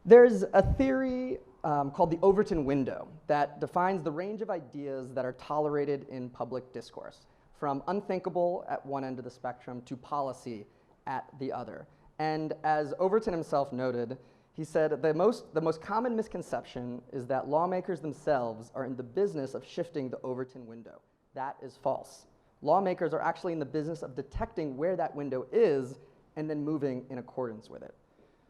There's a theory called the Overton window that defines the range of ideas that are tolerated in public discourse, from unthinkable at one end of the spectrum to policy at the other. And as Overton himself noted, he said the most common misconception is that lawmakers themselves are in the business of shifting the Overton window. That is false. Lawmakers are actually in the business of detecting where that window is and then moving in accordance with it.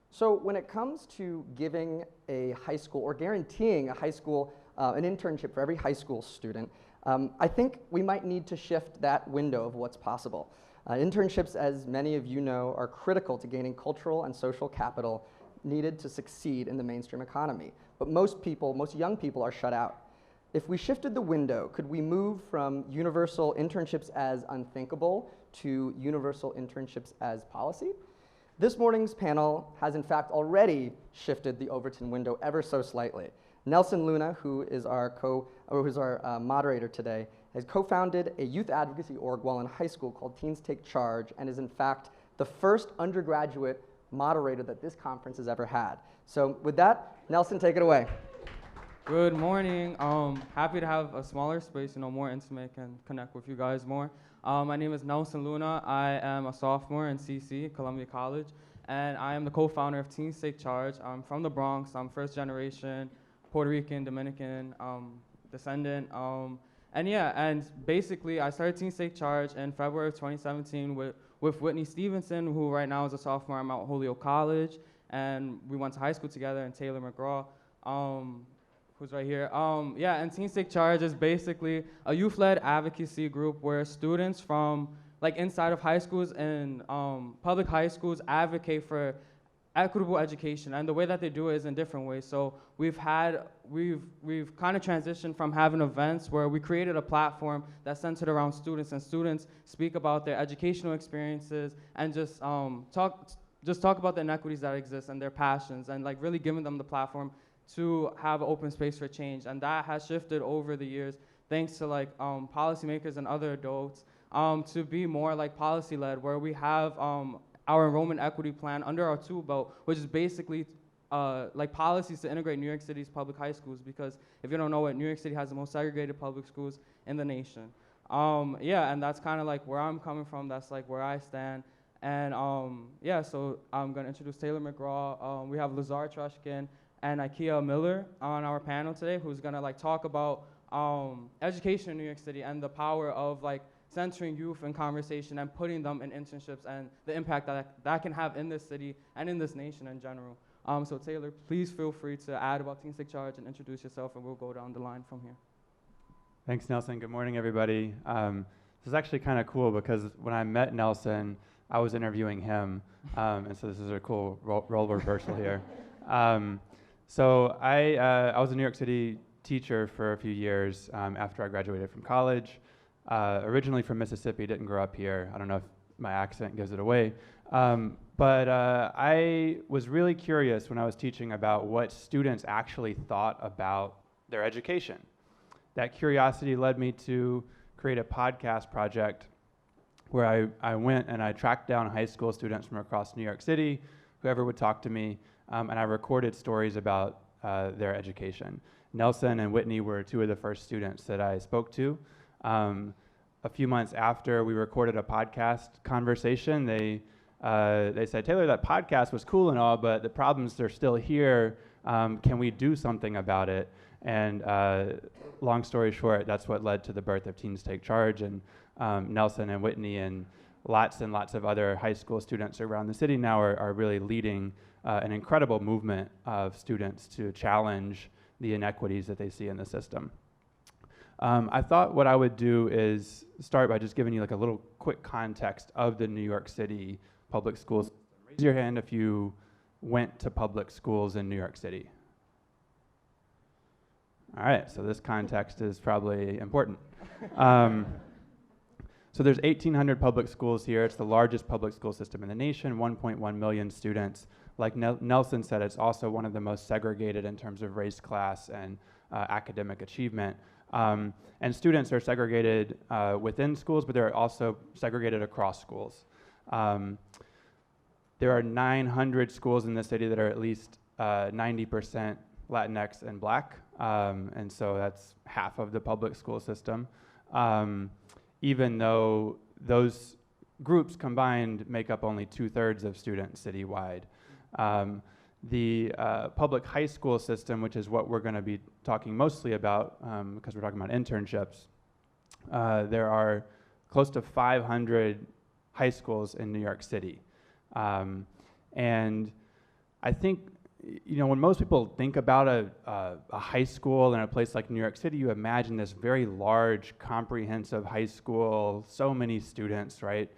So when it comes to giving a high school or guaranteeing a high school, an internship for every high school student, I think we might need to shift that window of what's possible. Internships, as many of you know, are critical to gaining cultural and social capital needed to succeed in the mainstream economy. But most young people are shut out. If we shifted the window, could we move from universal internships as unthinkable to universal internships as policy? This morning's panel has in fact already shifted the Overton window ever so slightly. Nelson Luna, who is our moderator today, has co-founded a youth advocacy org while in high school called Teens Take Charge, and is in fact the first undergraduate moderator that this conference has ever had. So with that, Nelson, take it away. Good morning. Happy to have a smaller space, more intimate, and connect with you guys more. My name is Nelson Luna. I am a sophomore in CC, Columbia College, and I am the co-founder of Teens Take Charge. I'm from the Bronx. I'm first generation Puerto Rican, Dominican descendant. And basically I started Teens Take Charge in February of 2017 with Whitney Stevenson, who right now is a sophomore at Mount Holyoke College, and we went to high school together, and Taylor McGraw, who's right here. And Teens Take Charge is basically a youth-led advocacy group where students from inside of high schools and public high schools advocate for equitable education, and the way that they do it is in different ways. So we've kind of transitioned from having events where we created a platform that's centered around students, and students speak about their educational experiences and just talk about the inequities that exist and their passions, and really giving them the platform to have an open space for change. And that has shifted over the years thanks to policymakers and other adults to be more policy-led, where we have our enrollment equity plan under our tool belt, which is basically policies to integrate New York City's public high schools, because if you don't know it, New York City has the most segregated public schools in the nation. And that's kind of where I'm coming from. That's where I stand. And so I'm gonna introduce Taylor McGraw. We have Lazar Treschan and Ikeia Miller on our panel today, who's gonna talk about education in New York City and the power of centering youth in conversation and putting them in internships, and the impact that can have in this city and in this nation in general. So Taylor, please feel free to add about Teens Take Charge and introduce yourself, and we'll go down the line from here. Thanks, Nelson. Good morning, everybody. This is actually kind of cool because when I met Nelson, I was interviewing him, and so this is a cool role reversal here. So I was a New York City teacher for a few years after I graduated from college. Originally from Mississippi, didn't grow up here. I don't know if my accent gives it away. But I was really curious when I was teaching about what students actually thought about their education. That curiosity led me to create a podcast project where I went and I tracked down high school students from across New York City, whoever would talk to me, and I recorded stories about their education. Nelson and Whitney were two of the first students that I spoke to. A few months after we recorded a podcast conversation, they said, Taylor, that podcast was cool and all, but the problems are still here. Can we do something about it? And long story short, that's what led to the birth of Teens Take Charge, and Nelson and Whitney and lots of other high school students around the city now are really leading an incredible movement of students to challenge the inequities that they see in the system. I thought what I would do is start by just giving you a little quick context of the New York City public schools. Raise your hand if you went to public schools in New York City. All right, so this context is probably important. So there's 1,800 public schools here. It's the largest public school system in the nation, 1.1 million students. Like Nelson said, it's also one of the most segregated in terms of race, class, and academic achievement. And students are segregated within schools, but they're also segregated across schools. There are 900 schools in the city that are at least 90% Latinx and Black, and so that's half of the public school system, even though those groups combined make up only 2/3 of students citywide. The public high school system, which is what we're going to be talking mostly about because we're talking about internships, there are close to 500 high schools in New York City. And I think, you know, when most people think about a high school in a place like New York City, you imagine this very large, comprehensive high school, so many students, right?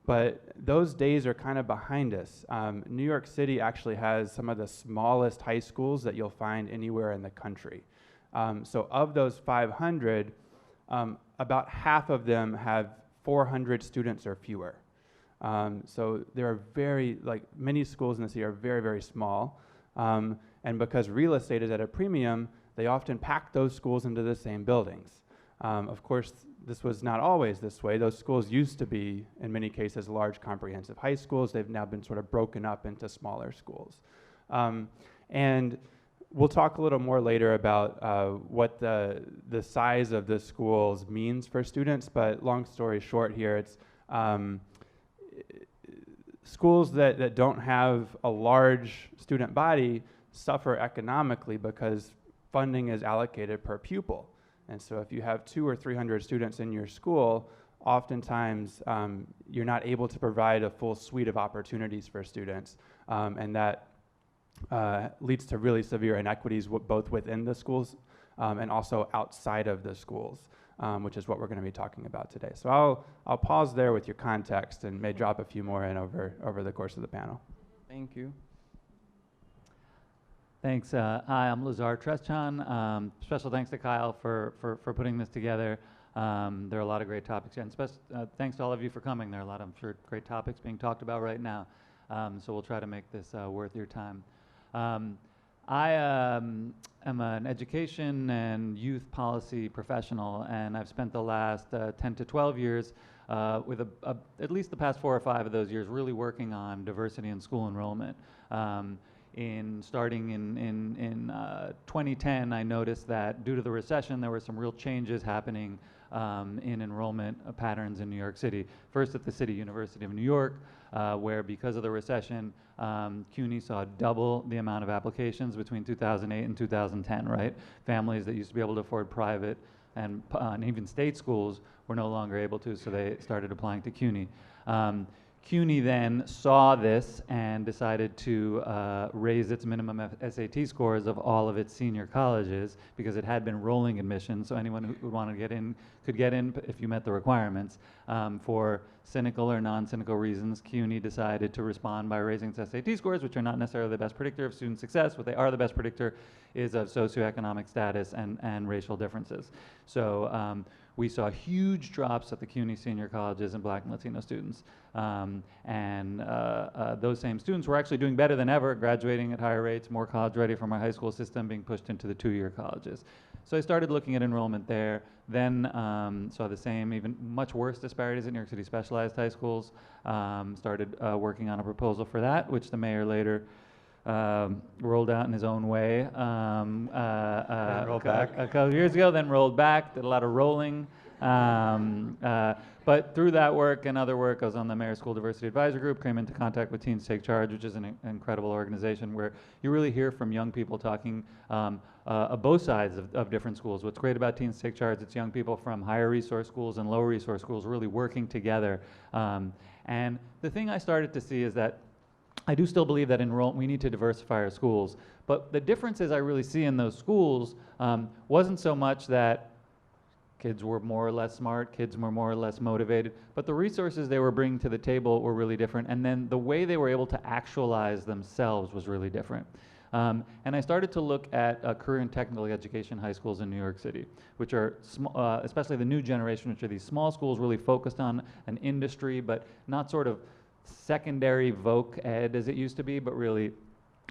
But those days are kind of behind us. New York City actually has some of the smallest high schools that you'll find anywhere in the country. So of those 500, about half of them have 400 students or fewer. So there are many schools in the city are very, very small. And because real estate is at a premium, they often pack those schools into the same buildings. Of course, this was not always this way. Those schools used to be, in many cases, large comprehensive high schools. They've now been sort of broken up into smaller schools. And we'll talk a little more later about what the size of the schools means for students, but long story short here, it's schools that don't have a large student body suffer economically because funding is allocated per pupil. And so if you have 200 or 300 students in your school, oftentimes you're not able to provide a full suite of opportunities for students. And that leads to really severe inequities both within the schools and also outside of the schools, which is what we're going to be talking about today. So I'll pause there with your context and may drop a few more in over the course of the panel. Thank you. Thanks. Hi, I'm Lazar Treschan. Special thanks to Kyle for putting this together. There are a lot of great topics, and thanks to all of you for coming. There are a lot, I'm sure, great topics being talked about right now. So we'll try to make this worth your time. I am an education and youth policy professional, and I've spent the last 10 to 12 years with at least the past 4 or 5 of those years really working on diversity in school enrollment. Starting in 2010, I noticed that due to the recession, there were some real changes happening in enrollment patterns in New York City. First at the City University of New York, where because of the recession, CUNY saw double the amount of applications between 2008 and 2010, right? Families that used to be able to afford private and even state schools were no longer able to, so they started applying to CUNY. CUNY then saw this and decided to raise its minimum SAT scores of all of its senior colleges because it had been rolling admissions, so anyone who would want to get in could get in if you met the requirements. For cynical or non-cynical reasons, CUNY decided to respond by raising its SAT scores, which are not necessarily the best predictor of student success. What they are the best predictor is of socioeconomic status and racial differences. So we saw huge drops at the CUNY senior colleges in Black and Latino students. Those same students were actually doing better than ever, graduating at higher rates, more college ready from our high school system, being pushed into the 2-year colleges. So I started looking at enrollment there, then saw the same, even much worse disparities in New York City specialized high schools, started working on a proposal for that, which the mayor later rolled out in his own way a couple of years ago, then rolled back, did a lot of rolling. But through that work and other work, I was on the Mayor's School Diversity Advisory Group, came into contact with Teens Take Charge, which is an incredible organization where you really hear from young people talking both sides of different schools. What's great about Teens Take Charge, it's young people from higher resource schools and lower resource schools really working together. And the thing I started to see is that I do still believe that we need to diversify our schools, but the differences I really see in those schools wasn't so much that kids were more or less smart, kids were more or less motivated, but the resources they were bringing to the table were really different, and then the way they were able to actualize themselves was really different. And I started to look at career and technical education high schools in New York City, which are, especially the new generation, which are these small schools really focused on an industry, but not sort of secondary voc ed as it used to be, but really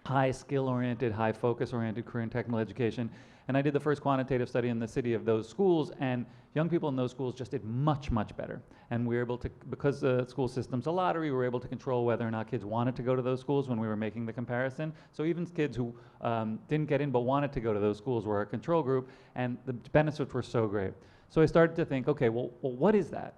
high skill oriented, high focus oriented career and technical education. And I did the first quantitative study in the city of those schools, and young people in those schools just did much, much better. And we were able to, because the school system's a lottery, we were able to control whether or not kids wanted to go to those schools when we were making the comparison. So even kids who didn't get in but wanted to go to those schools were a control group, and the benefits were so great. So I started to think, okay, well, what is that?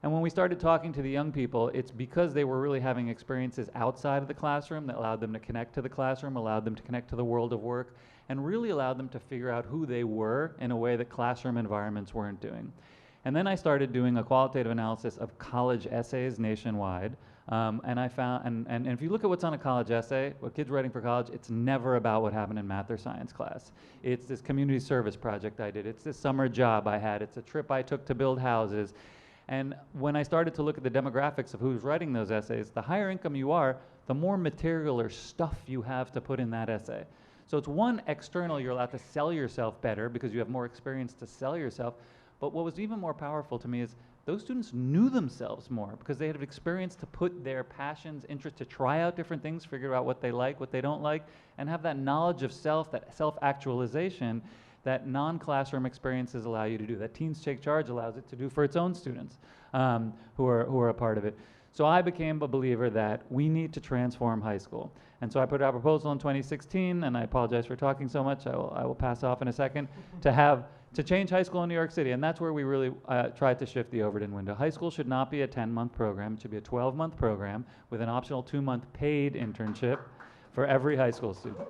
And when we started talking to the young people, it's because they were really having experiences outside of the classroom that allowed them to connect to the classroom, allowed them to connect to the world of work, and really allowed them to figure out who they were in a way that classroom environments weren't doing. And then I started doing a qualitative analysis of college essays nationwide. And I found, and if you look at what's on a college essay, what kids writing for college, it's never about what happened in math or science class. It's this community service project I did. It's this summer job I had. It's a trip I took to build houses. And when I started to look at the demographics of who's writing those essays, the higher income you are, the more material or stuff you have to put in that essay. So it's one, external, you're allowed to sell yourself better because you have more experience to sell yourself. But what was even more powerful to me is those students knew themselves more because they had experience to put their passions, interests, to try out different things, figure out what they like, what they don't like, and have that knowledge of self, that self-actualization that non-classroom experiences allow you to do, that Teens Take Charge allows it to do for its own students who are a part of it. So I became a believer that we need to transform high school. And so I put out a proposal in 2016, and I apologize for talking so much, I will pass off in a second, to change high school in New York City. And that's where we really tried to shift the Overton window. High school should not be a 10-month program, it should be a 12-month program with an optional 2-month paid internship for every high school student.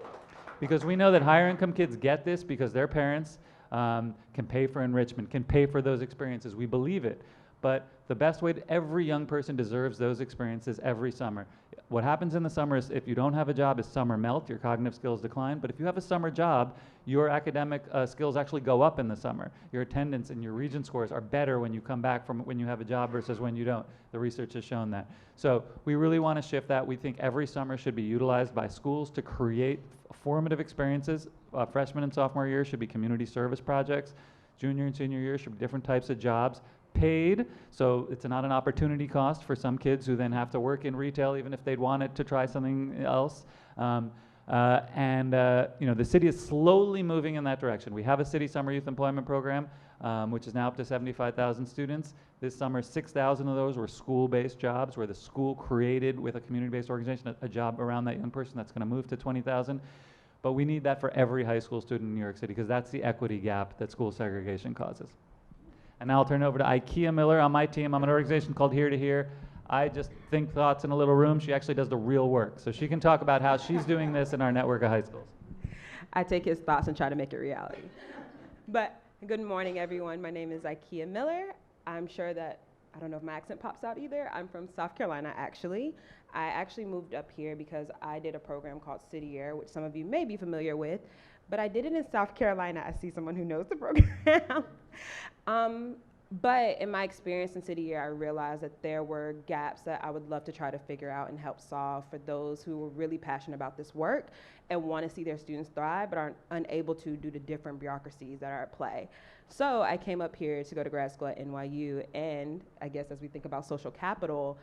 Because we know that higher income kids get this because their parents can pay for enrichment, can pay for those experiences. We believe it. But the best way every young person deserves those experiences every summer. What happens in the summer is if you don't have a job is summer melt, your cognitive skills decline. But if you have a summer job, your academic skills actually go up in the summer. Your attendance and your Regent scores are better when you come back from when you have a job versus when you don't. The research has shown that. So we really want to shift that. We think every summer should be utilized by schools to create formative experiences. Freshman and sophomore year should be community service projects. Junior and senior year should be different types of jobs. Paid, so it's not an opportunity cost for some kids who then have to work in retail even if they'd wanted to try something else. You know, the city is slowly moving in that direction. We have a city summer youth employment program, which is now up to 75,000 students. This summer, 6,000 of those were school-based jobs where the school created with a community-based organization a job around that young person. That's going to move to 20,000. But we need that for every high school student in New York City because that's the equity gap that school segregation causes. And now I'll turn it over to Ikeia Miller on my team. I'm an organization called Here to Here. I just think thoughts in a little room. She actually does the real work. So she can talk about how she's doing this in our network of high schools. I take his thoughts and try to make it reality. But good morning, everyone. My name is Ikeia Miller. I'm sure that, I don't know if my accent pops out either. I'm from South Carolina, actually. I actually moved up here because I did a program called City Year, which some of you may be familiar with. But I did it in South Carolina. I see someone who knows the program. But in my experience in City Year, I realized that there were gaps that I would love to try to figure out and help solve for those who were really passionate about this work and want to see their students thrive but are unable to due to different bureaucracies that are at play. So I came up here to go to grad school at NYU, and I guess as we think about social capital,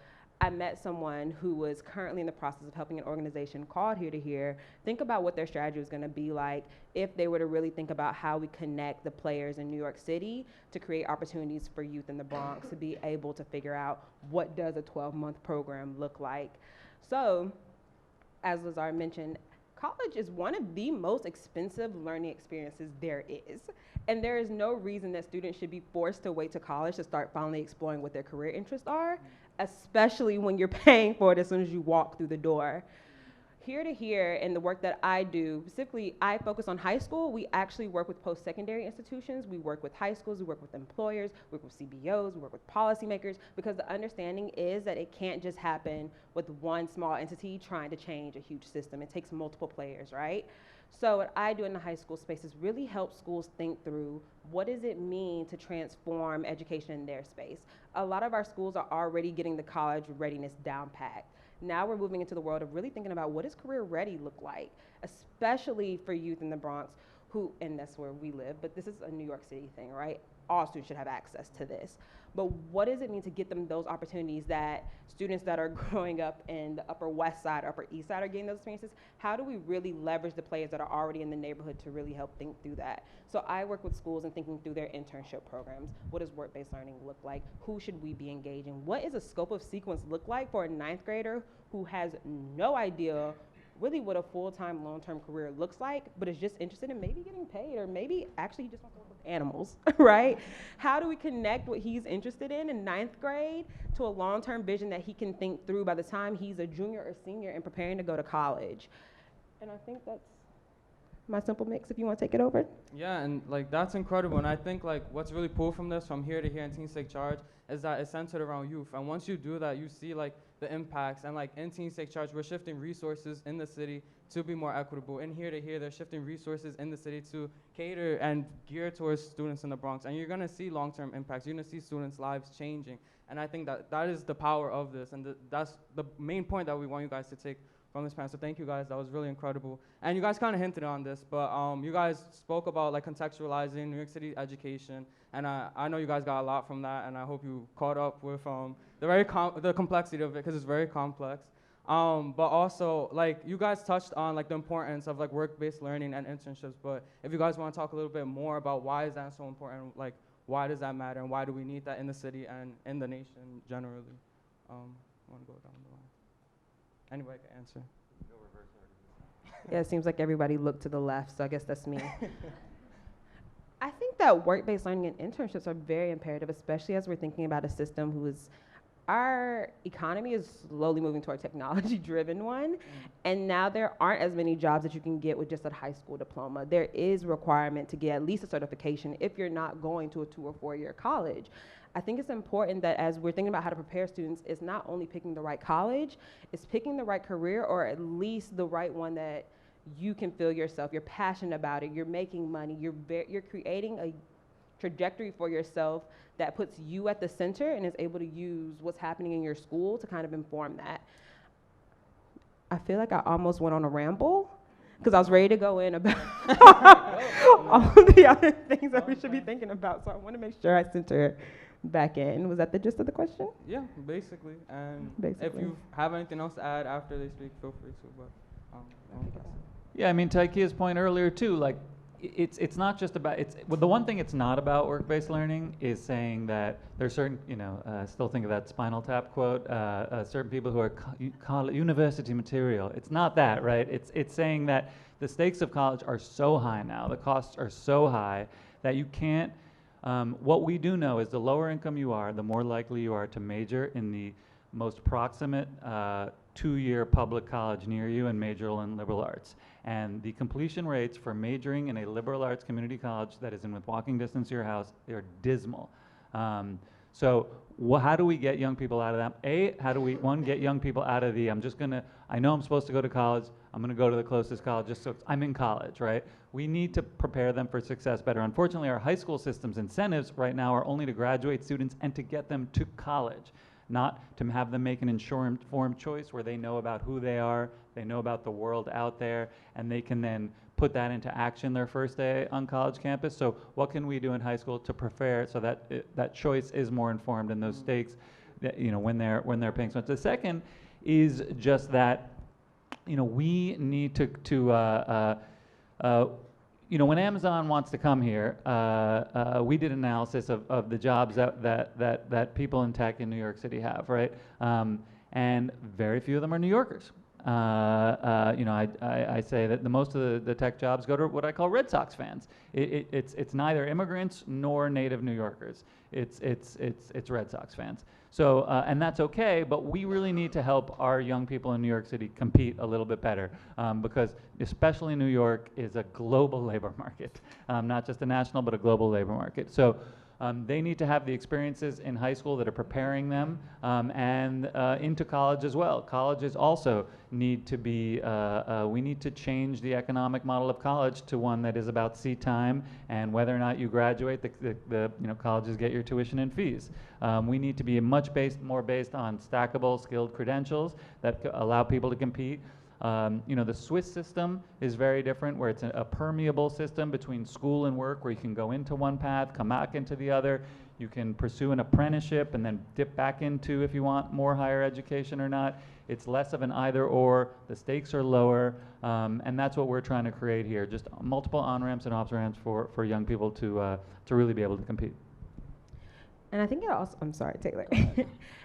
I met someone who was currently in the process of helping an organization called Here to Here think about what their strategy was going to be like if they were to really think about how we connect the players in New York City to create opportunities for youth in the Bronx to be able to figure out what does a 12-month program look like. So, as Lazar mentioned, college is one of the most expensive learning experiences there is. And there is no reason that students should be forced to wait to college to start finally exploring what their career interests are, especially when you're paying for it as soon as you walk through the door. Here to Here and the work that I do, specifically I focus on high school. We actually work with post-secondary institutions. We work with high schools, we work with employers, we work with CBOs, we work with policymakers, because the understanding is that it can't just happen with one small entity trying to change a huge system. It takes multiple players, right? So what I do in the high school space is really help schools think through what does it mean to transform education in their space. A lot of our schools are already getting the college readiness down packed. Now we're moving into the world of really thinking about what does career ready look like, especially for youth in the Bronx and that's where we live, but this is a New York City thing, right? All students should have access to this. But what does it mean to get them those opportunities that students that are growing up in the Upper West Side, Upper East Side are getting those experiences? How do we really leverage the players that are already in the neighborhood to really help think through that? So I work with schools and thinking through their internship programs. What does work-based learning look like? Who should we be engaging? What is a scope of sequence look like for a ninth grader who has no idea really what a full-time, long-term career looks like, but is just interested in maybe getting paid, or maybe actually he just wants to work with animals, right? How do we connect what he's interested in ninth grade to a long-term vision that he can think through by the time he's a junior or senior and preparing to go to college? And I think that's my simple mix, if you want to take it over. Yeah, and like that's incredible. And I think like what's really cool from this, from here to here in Teens Take Charge, is that it's centered around youth. And once you do that, you see like the impacts. And like in Teens Take Charge, we're shifting resources in the city to be more equitable. In here to here, they're shifting resources in the city to cater and gear towards students in the Bronx. And you're gonna see long-term impacts. You're gonna see students' lives changing. And I think that that is the power of this. And that's the main point that we want you guys to take from this panel. So thank you guys, that was really incredible. And you guys kind of hinted on this, but you guys spoke about like contextualizing New York City education, and I know you guys got a lot from that, and I hope you caught up with the complexity of it, because it's very complex. But also, like, you guys touched on like the importance of like work-based learning and internships, but if you guys want to talk a little bit more about why is that so important, like why does that matter, and why do we need that in the city and in the nation generally? I want to go down the line. Anybody can answer. Yeah, it seems like everybody looked to the left, so I guess that's me. I think that work-based learning and internships are very imperative, especially as we're thinking about a system our economy is slowly moving toward a technology-driven one, and now there aren't as many jobs that you can get with just a high school diploma. There is requirement to get at least a certification if you're not going to a 2 or 4 year college. I think it's important that as we're thinking about how to prepare students, it's not only picking the right college, it's picking the right career, or at least the right one that you can feel yourself, you're passionate about it, you're making money, you're creating a trajectory for yourself that puts you at the center and is able to use what's happening in your school to kind of inform that. I feel like I almost went on a ramble because I was ready to go in about all the other things that we should be thinking about, so I want to make sure I center back in. Was that the gist of the question? Yeah, basically. And if you have anything else to add after they speak, feel free to. But yeah, I mean, to Ikeia's point earlier too, like it's not just about the one thing it's not about work-based learning is saying that there's certain, still think of that Spinal Tap quote, certain people who are university material. It's not that, right? It's saying that the stakes of college are so high now, the costs are so high that you can't. What we do know is the lower income you are, the more likely you are to major in the most proximate 2-year public college near you and major in liberal arts. And the completion rates for majoring in a liberal arts community college that is in with walking distance to your house, they're dismal. So how do we get young people out of that? How do we, get young people out of I know I'm supposed to go to college, I'm gonna go to the closest college just so I'm in college, right? We need to prepare them for success better. Unfortunately, our high school system's incentives right now are only to graduate students and to get them to college, not to have them make an informed choice where they know about who they are, they know about the world out there, and they can then put that into action their first day on college campus. So what can we do in high school to prepare so that that choice is more informed and those stakes, that, when they're paying so much. The second is just that, we need when Amazon wants to come here, we did an analysis of the jobs that people in tech in New York City have, right? And very few of them are New Yorkers. I say that most of the tech jobs go to what I call Red Sox fans. It's neither immigrants nor native New Yorkers. It's Red Sox fans. So and that's okay, but we really need to help our young people in New York City compete a little bit better, because especially New York is a global labor market, not just a national but a global labor market. So they need to have the experiences in high school that are preparing them and into college as well. Colleges also need to be, we need to change the economic model of college to one that is about seat time and whether or not you graduate, the colleges get your tuition and fees. We need to be more based on stackable, skilled credentials that allow people to compete. The Swiss system is very different, where it's a permeable system between school and work, where you can go into one path, come back into the other. You can pursue an apprenticeship and then dip back into, if you want, more higher education or not. It's less of an either or. The stakes are lower, and that's what we're trying to create here. Just multiple on-ramps and off-ramps for young people to really be able to compete. And I think it also, I'm sorry, Taylor,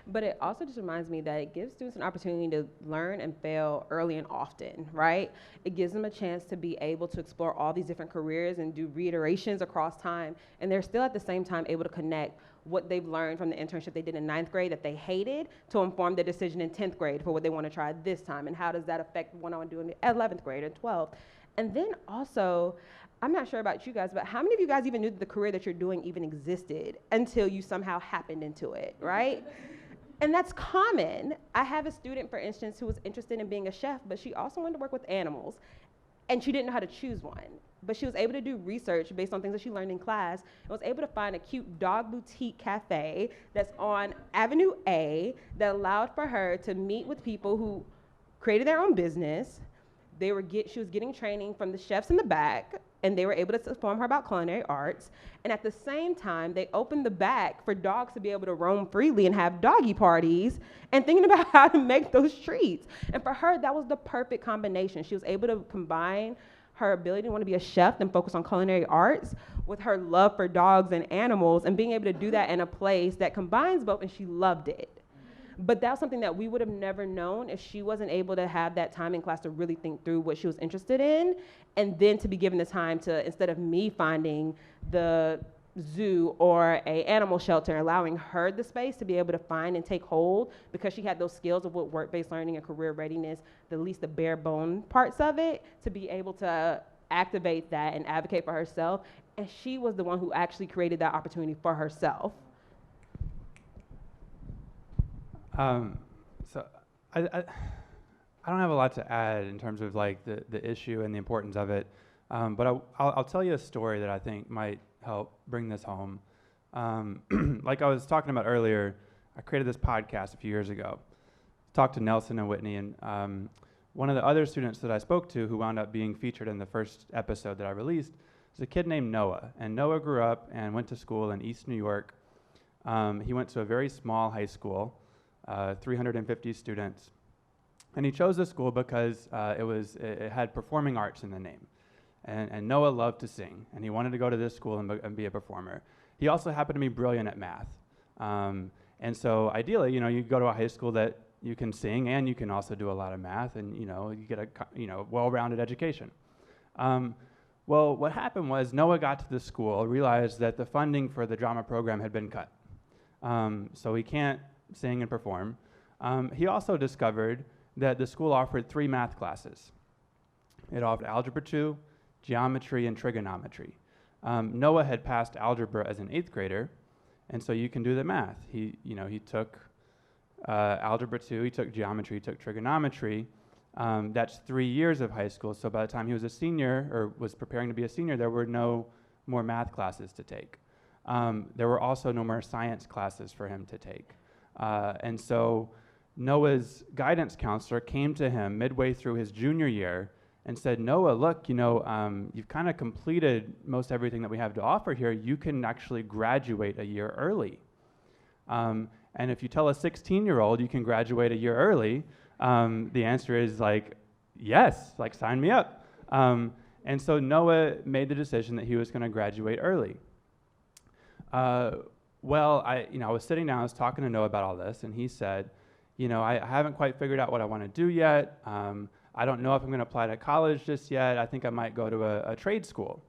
but it also just reminds me that it gives students an opportunity to learn and fail early and often, right? It gives them a chance to be able to explore all these different careers and do reiterations across time, and they're still at the same time able to connect what they've learned from the internship they did in 9th grade that they hated to inform their decision in 10th grade for what they want to try this time, and how does that affect what I want to do in 11th grade and 12th. And then also, I'm not sure about you guys, but how many of you guys even knew that the career that you're doing even existed until you somehow happened into it, right? And that's common. I have a student, for instance, who was interested in being a chef, but she also wanted to work with animals, and she didn't know how to choose one. But she was able to do research based on things that she learned in class, and was able to find a cute dog boutique cafe that's on Avenue A that allowed for her to meet with people who created their own business. She was getting training from the chefs in the back, and they were able to inform her about culinary arts. And at the same time, they opened the back for dogs to be able to roam freely and have doggy parties, and thinking about how to make those treats. And for her, that was the perfect combination. She was able to combine her ability to want to be a chef and focus on culinary arts with her love for dogs and animals, and being able to do that in a place that combines both, and she loved it. But that's something that we would have never known if she wasn't able to have that time in class to really think through what she was interested in, and then to be given the time to, instead of me finding the zoo or a animal shelter, allowing her the space to be able to find and take hold, because she had those skills of what work-based learning and career readiness, the least the bare bone parts of it, to be able to activate that and advocate for herself. And she was the one who actually created that opportunity for herself. So I don't have a lot to add in terms of like the issue and the importance of it, but I'll tell you a story that I think might help bring this home. Like I was talking about earlier, I created this podcast a few years ago. Talked to Nelson and Whitney, and one of the other students that I spoke to who wound up being featured in the first episode that I released is a kid named Noah. And Noah grew up and went to school in East New York. He went to a very small high school. 350 students. And he chose this school because it had performing arts in the name. And Noah loved to sing, and he wanted to go to this school and be a performer. He also happened to be brilliant at math. And so ideally, you go to a high school that you can sing and you can also do a lot of math, and you get a well-rounded education. Well, what happened was Noah got to the school, realized that the funding for the drama program had been cut. So he can't sing and perform. He also discovered that the school offered 3 math classes. It offered Algebra 2, Geometry, and Trigonometry. Noah had passed algebra as an 8th grader, and so you can do the math. He took Algebra 2, he took Geometry, he took Trigonometry. That's 3 years of high school, so by the time he was a senior, or was preparing to be a senior, there were no more math classes to take. There were also no more science classes for him to take. And so Noah's guidance counselor came to him midway through his junior year and said, Noah, look, you've kind of completed most everything that we have to offer here. You can actually graduate a year early. And if you tell a 16-year-old you can graduate a year early, the answer is yes, sign me up. And so Noah made the decision that he was going to graduate early. Well, I was sitting down, I was talking to Noah about all this, and he said, I haven't quite figured out what I want to do yet. I don't know if I'm going to apply to college just yet. I think I might go to a trade school.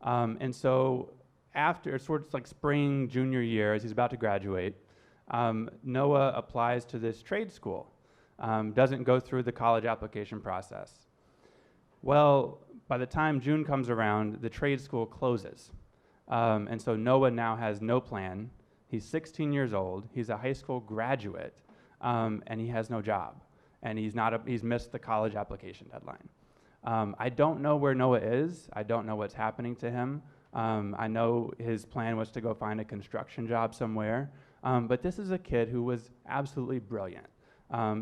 And so after sort of spring, junior year, as he's about to graduate, Noah applies to this trade school, doesn't go through the college application process. Well, by the time June comes around, the trade school closes. And so Noah now has no plan. He's 16 years old. He's a high school graduate, and he has no job. And he's missed the college application deadline. I don't know where Noah is. I don't know what's happening to him. I know his plan was to go find a construction job somewhere. But this is a kid who was absolutely brilliant.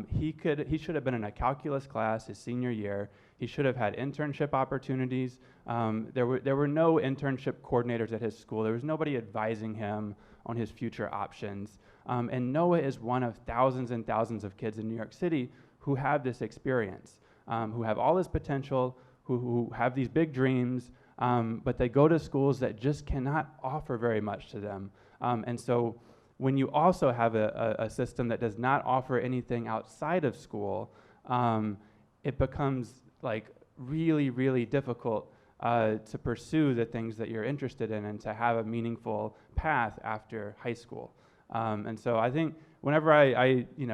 He should have been in a calculus class his senior year. He should have had internship opportunities. There were no internship coordinators at his school. There was nobody advising him on his future options. And Noah is one of thousands and thousands of kids in New York City who have this experience, who have all this potential, who have these big dreams, but they go to schools that just cannot offer very much to them. And so when you also have a system that does not offer anything outside of school, it becomes like really, really difficult to pursue the things that you're interested in and to have a meaningful path after high school. And so I think whenever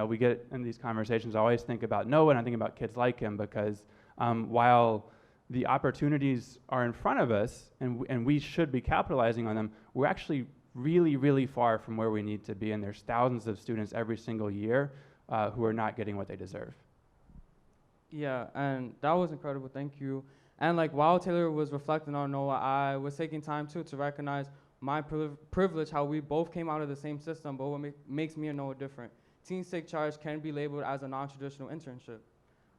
we get in these conversations, I always think about Noah and I think about kids like him because while the opportunities are in front of us and we should be capitalizing on them, we're actually really, really far from where we need to be, and there's thousands of students every single year who are not getting what they deserve. Yeah, and that was incredible. Thank you. And like while Taylor was reflecting on Noah, I was taking time too to recognize my privilege, how we both came out of the same system, but what makes me and Noah different. Teens Take Charge can be labeled as a non-traditional internship.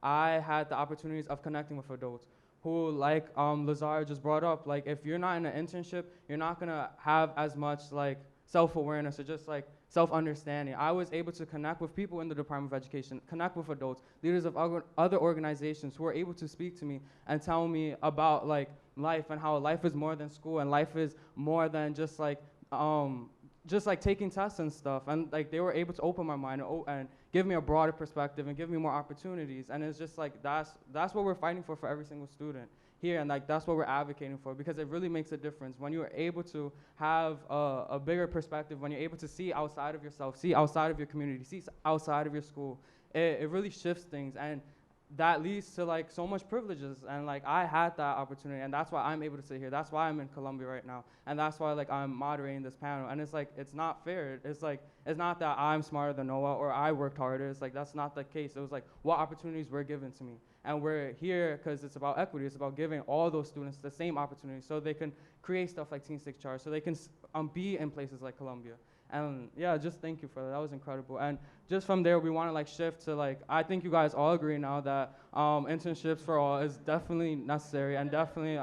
I had the opportunities of connecting with adults who, like Lazar just brought up, like if you're not in an internship, you're not gonna have as much like self-awareness or just like self-understanding. I was able to connect with people in the Department of Education, connect with adults, leaders of other organizations who were able to speak to me and tell me about like life and how life is more than school and life is more than just like taking tests and stuff. And like they were able to open my mind and give me a broader perspective and give me more opportunities. And it's just like that's what we're fighting for every single student here, and like that's what we're advocating for, because it really makes a difference when you are able to have a bigger perspective, when you're able to see outside of yourself, see outside of your community, see outside of your school. It really shifts things, and that leads to like so much privileges. And like I had that opportunity, and that's why I'm able to sit here. That's why I'm in Columbia right now, and that's why like I'm moderating this panel. And it's like it's not fair. It's like it's not that I'm smarter than Noah or I worked harder. It's like that's not the case. It was like what opportunities were given to me. And we're here because it's about equity. It's about giving all those students the same opportunity so they can create stuff like Teens Take Charge, so they can be in places like Columbia. And yeah, just thank you for that. That was incredible. And just from there, we want to like shift to like, I think you guys all agree now that internships for all is definitely necessary and definitely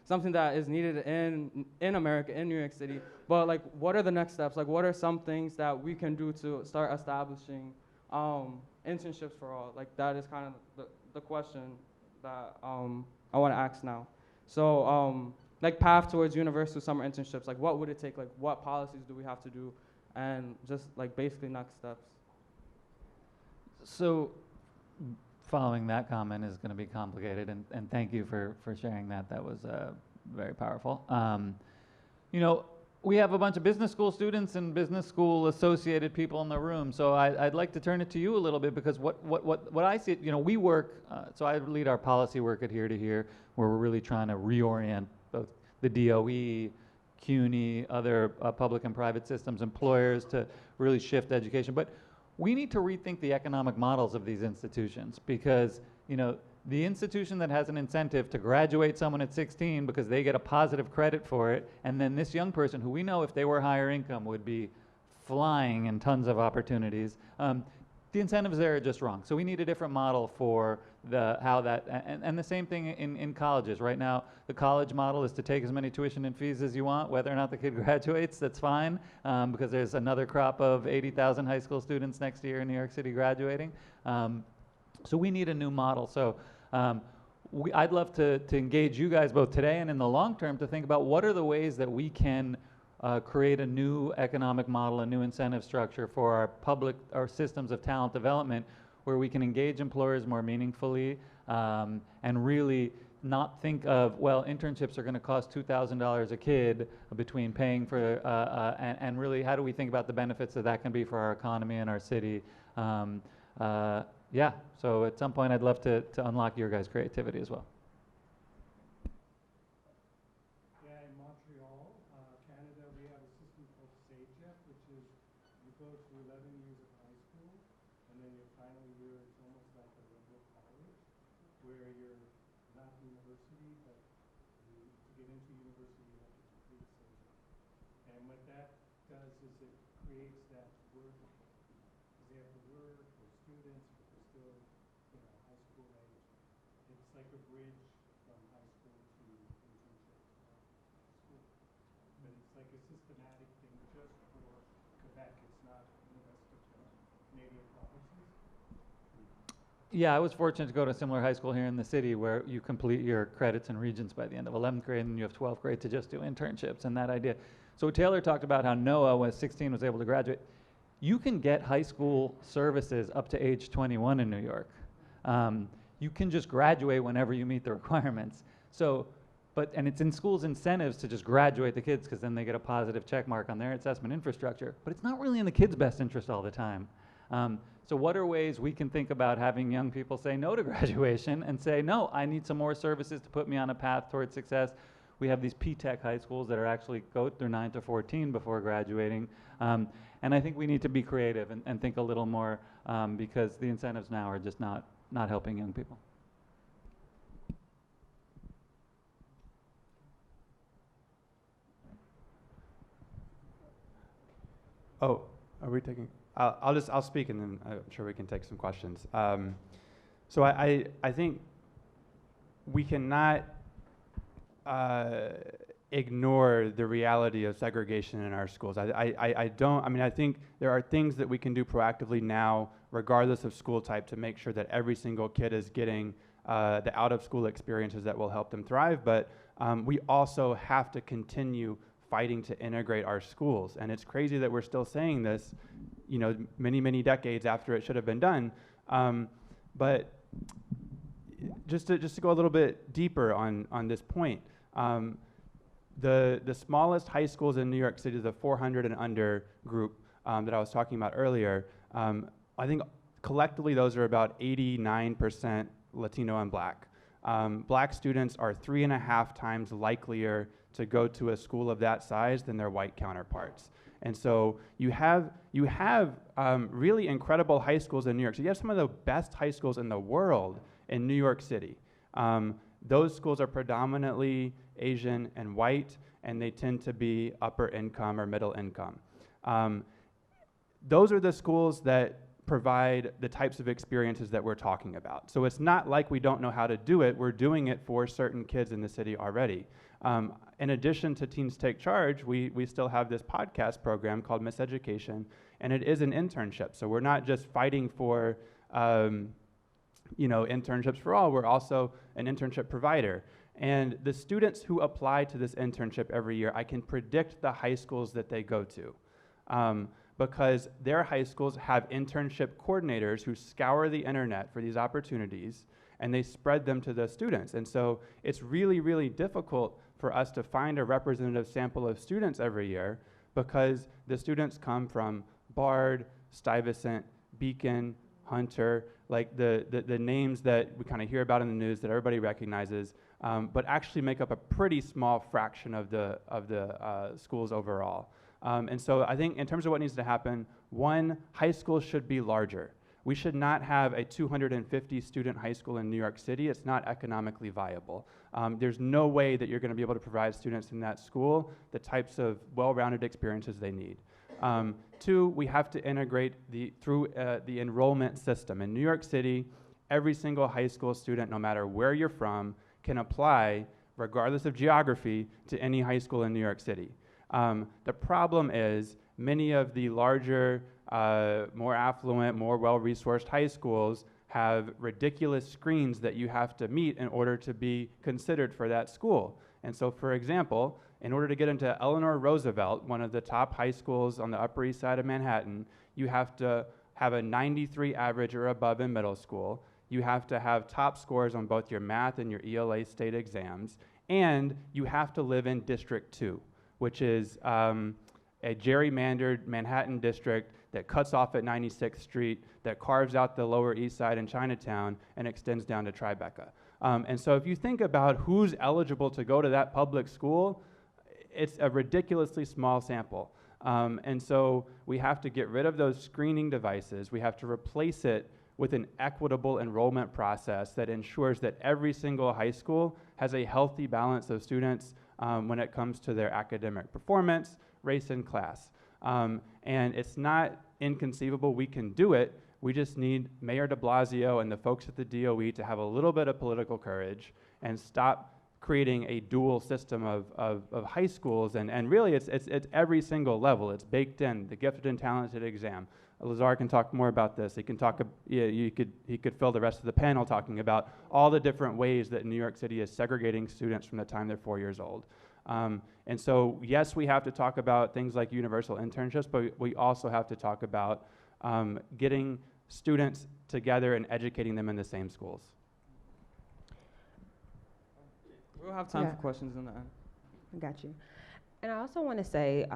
something that is needed in America, in New York City. But like, what are the next steps? Like, what are some things that we can do to start establishing internships for all? Like, that is kind of the question that I want to ask now. So like path towards universal summer internships, like what would it take? Like what policies do we have to do? And just like basically next steps. So following that comment is going to be complicated, and thank you for sharing that. That was very powerful. We have a bunch of business school students and business school associated people in the room, so I'd like to turn it to you a little bit, because what I see, we work, so I lead our policy work at Here to Here, where we're really trying to reorient both the DOE, CUNY, other public and private systems, employers, to really shift education. But we need to rethink the economic models of these institutions, because the institution that has an incentive to graduate someone at 16 because they get a positive credit for it, and then this young person who we know if they were higher income would be flying in tons of opportunities, the incentives there are just wrong. So we need a different model for how that, and the same thing in colleges. Right now, the college model is to take as many tuition and fees as you want, whether or not the kid graduates, that's fine, because there's another crop of 80,000 high school students next year in New York City graduating. So we need a new model. So I'd love to engage you guys both today and in the long term to think about what are the ways that we can create a new economic model, a new incentive structure for our systems of talent development, where we can engage employers more meaningfully and really not think of, well, internships are going to cost $2,000 a kid between paying for, and really how do we think about the benefits that can be for our economy and our city. Yeah, so at some point I'd love to unlock your guys' creativity as well. Yeah, in Montreal, Canada, we have a system called SAGEF, which is you go through 11 years of high school, and then your final year is almost like a liberal college, where you're not university, but to get into university you have to complete SAGEF. And what that does is it creates that work, because they have to work, or students, but they're still, high school age. It's like a bridge from high school to internship school. But it's like a systematic thing just for Quebec. It's not the rest of the Canadian provinces. Yeah, I was fortunate to go to a similar high school here in the city where you complete your credits and regents by the end of 11th grade, and you have 12th grade to just do internships and that idea. So Taylor talked about how Noah, when 16, was able to graduate. You can get high school services up to age 21 in New York. You can just graduate whenever you meet the requirements. So, and it's in schools' incentives to just graduate the kids because then they get a positive check mark on their assessment infrastructure. But it's not really in the kids' best interest all the time. So what are ways we can think about having young people say no to graduation and say, no, I need some more services to put me on a path towards success? We have these P-Tech high schools that are actually go through 9 to 14 before graduating. And I think we need to be creative and think a little more because the incentives now are just not helping young people. Oh, are we taking? I'll speak and then I'm sure we can take some questions. So I think we cannot ignore the reality of segregation in our schools. I think there are things that we can do proactively now, regardless of school type, to make sure that every single kid is getting the out-of-school experiences that will help them thrive. But we also have to continue fighting to integrate our schools. And it's crazy that we're still saying this, many, many decades after it should have been done. But just to go a little bit deeper on this point, the smallest high schools in New York City, the 400 and under group that I was talking about earlier, I think collectively those are about 89% Latino and Black. Black students are 3.5 times likelier to go to a school of that size than their white counterparts. And so you have really incredible high schools in New York City. You have some of the best high schools in the world in New York City. Those schools are predominantly Asian and white, and they tend to be upper income or middle income. Those are the schools that provide the types of experiences that we're talking about. So it's not like we don't know how to do it. We're doing it for certain kids in the city already. In addition to Teens Take Charge, we still have this podcast program called Miseducation, and it is an internship. So we're not just fighting for internships for all. We're also an internship provider. And the students who apply to this internship every year, I can predict the high schools that they go to. Because their high schools have internship coordinators who scour the internet for these opportunities, and they spread them to the students. And so it's really, really difficult for us to find a representative sample of students every year because the students come from Bard, Stuyvesant, Beacon, Hunter, like the names that we kind of hear about in the news that everybody recognizes, but actually make up a pretty small fraction of the schools overall. And so I think in terms of what needs to happen, one, high schools should be larger. We should not have a 250 student high school in New York City. It's not economically viable. There's no way that you're going to be able to provide students in that school the types of well-rounded experiences they need. Two, we have to integrate through the enrollment system. In New York City, every single high school student, no matter where you're from, can apply, regardless of geography, to any high school in New York City. The problem is many of the larger, more affluent, more well-resourced high schools have ridiculous screens that you have to meet in order to be considered for that school. And so, for example, in order to get into Eleanor Roosevelt, one of the top high schools on the Upper East Side of Manhattan, you have to have a 93 average or above in middle school. You have to have top scores on both your math and your ELA state exams. And you have to live in District 2, which is a gerrymandered Manhattan district that cuts off at 96th Street, that carves out the Lower East Side and Chinatown, and extends down to Tribeca. And so if you think about who's eligible to go to that public school, it's a ridiculously small sample. And so we have to get rid of those screening devices. We have to replace it with an equitable enrollment process that ensures that every single high school has a healthy balance of students when it comes to their academic performance, race, and class. And it's not inconceivable we can do it, We just need Mayor de Blasio and the folks at the DOE to have a little bit of political courage and stop creating a dual system of high schools, and really it's every single level. It's baked in, the gifted and talented exam. Lazar can talk more about this. He can talk, he could fill the rest of the panel talking about all the different ways that New York City is segregating students from the time they're 4 years old. And so, yes, we have to talk about things like universal internships, but we also have to talk about getting students together and educating them in the same schools. We'll have time for questions in the end. I got you. And I also want to say,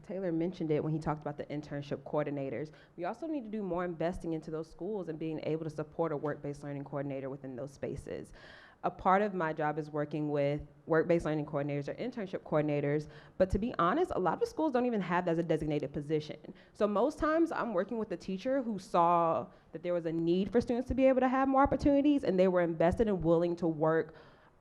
Taylor mentioned it when he talked about the internship coordinators. We also need to do more investing into those schools and being able to support a work-based learning coordinator within those spaces. A part of my job is working with work-based learning coordinators or internship coordinators, but to be honest, a lot of the schools don't even have that as a designated position. So most times I'm working with a teacher who saw that there was a need for students to be able to have more opportunities, and they were invested and willing to work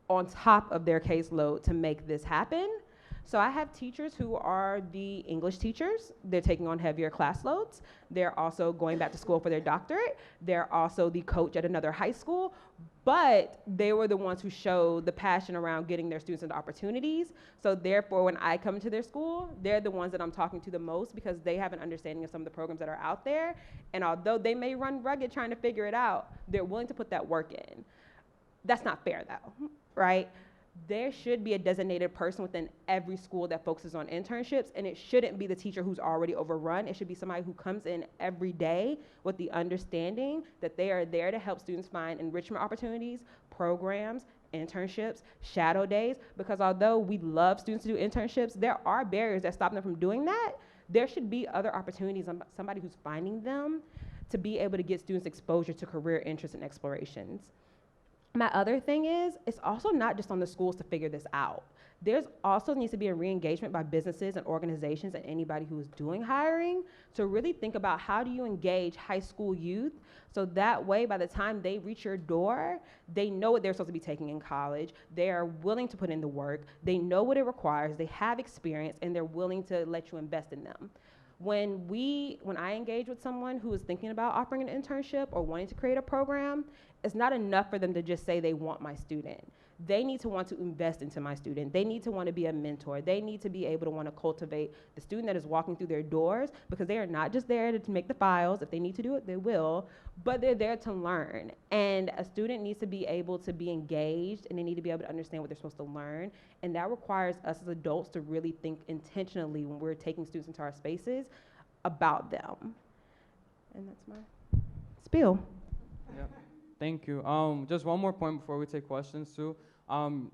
on top of their caseload to make this happen. So I have teachers who are the English teachers. They're taking on heavier class loads. They're also going back to school for their doctorate. They're also the coach at another high school, but they were the ones who showed the passion around getting their students into opportunities. So therefore, when I come to their school, they're the ones that I'm talking to the most because they have an understanding of some of the programs that are out there. And although they may run rugged trying to figure it out, they're willing to put that work in. That's not fair though, right? There should be a designated person within every school that focuses on internships, and it shouldn't be the teacher who's already overrun. It should be somebody who comes in every day with the understanding that they are there to help students find enrichment opportunities, programs, internships, shadow days, because although we love students to do internships, there are barriers that stop them from doing that. There should be other opportunities, somebody who's finding them to be able to get students exposure to career interests and explorations. My other thing is, it's also not just on the schools to figure this out. There's also needs to be a re-engagement by businesses and organizations and anybody who is doing hiring to really think about how do you engage high school youth so that way by the time they reach your door, they know what they're supposed to be taking in college, they are willing to put in the work, they know what it requires, they have experience, and they're willing to let you invest in them. When I engage with someone who is thinking about offering an internship or wanting to create a program, it's not enough for them to just say they want my student. They need to want to invest into my student. They need to want to be a mentor. They need to be able to want to cultivate the student that is walking through their doors, because they are not just there to make the files. If they need to do it, they will, but they're there to learn. And a student needs to be able to be engaged, and they need to be able to understand what they're supposed to learn. And that requires us as adults to really think intentionally when we're taking students into our spaces about them. And that's my spiel. Yep. Thank you. Just one more point before we take questions too.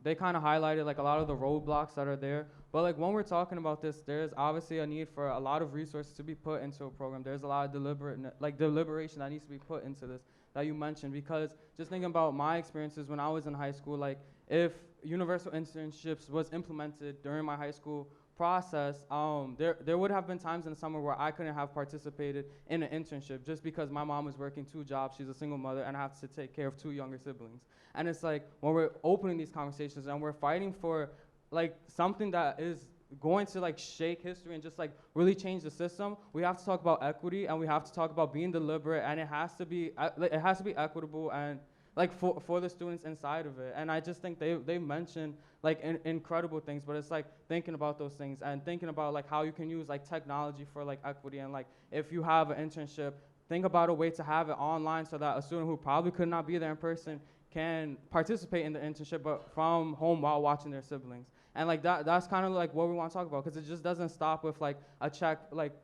They kind of highlighted like a lot of the roadblocks that are there, but like when we're talking about this, there's obviously a need for a lot of resources to be put into a program. There's a lot of deliberation that needs to be put into this that you mentioned, because just thinking about my experiences when I was in high school, like if universal internships was implemented during my high school process, there would have been times in the summer where I couldn't have participated in an internship just because my mom was working 2 jobs, she's a single mother, and I have to take care of 2 younger siblings. And it's like, when we're opening these conversations and we're fighting for like something that is going to like shake history and just like really change the system, we have to talk about equity, and we have to talk about being deliberate, and it has to be equitable and like for the students inside of it. And I just think they mentioned like incredible things, but it's like thinking about those things and thinking about like how you can use like technology for like equity, and like if you have an internship, think about a way to have it online so that a student who probably could not be there in person can participate in the internship but from home while watching their siblings. And like that's kind of like what we want to talk about, because it just doesn't stop with like a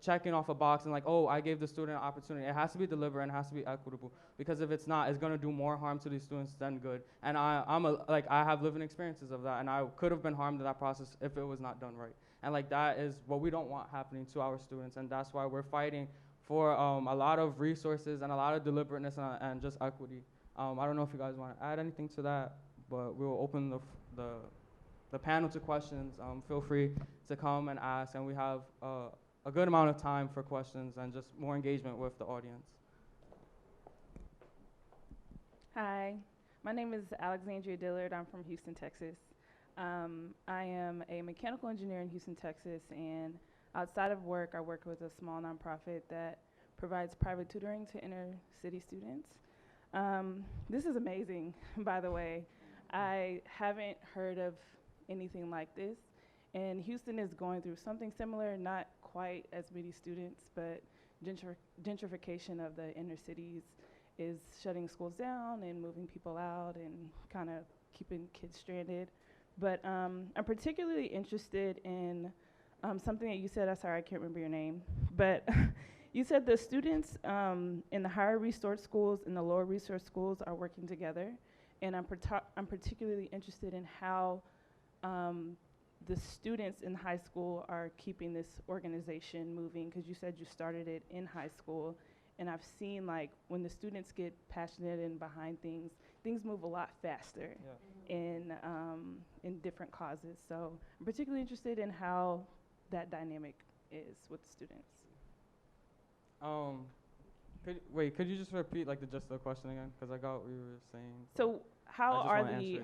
checking off a box and like, oh, I gave the student an opportunity. It has to be deliberate and it has to be equitable, because if it's not, it's going to do more harm to these students than good. And I have living experiences of that, and I could have been harmed in that process if it was not done right. And like that is what we don't want happening to our students, and that's why we're fighting for a lot of resources and a lot of deliberateness and just equity. I don't know if you guys want to add anything to that, but we will open the panel to questions. Feel free to come and ask, and we have a good amount of time for questions and just more engagement with the audience. Hi, my name is Alexandria Dillard. I'm from Houston, Texas. I am a mechanical engineer in Houston, Texas, and outside of work, I work with a small nonprofit that provides private tutoring to inner city students. This is amazing, by the way. I haven't heard of anything like this. And Houston is going through something similar, not quite as many students, but gentrification of the inner cities is shutting schools down and moving people out and kind of keeping kids stranded. But I'm particularly interested in something that you said. I'm sorry, I can't remember your name. But you said the students in the higher resource schools and the lower resource schools are working together. And I'm particularly interested in how the students in high school are keeping this organization moving, because you said you started it in high school. And I've seen, like, when the students get passionate and behind things, things move a lot faster in different causes. So I'm particularly interested in how that dynamic is with the students. Could you just repeat like the gist of the question again? Because I got what you were saying. So how are the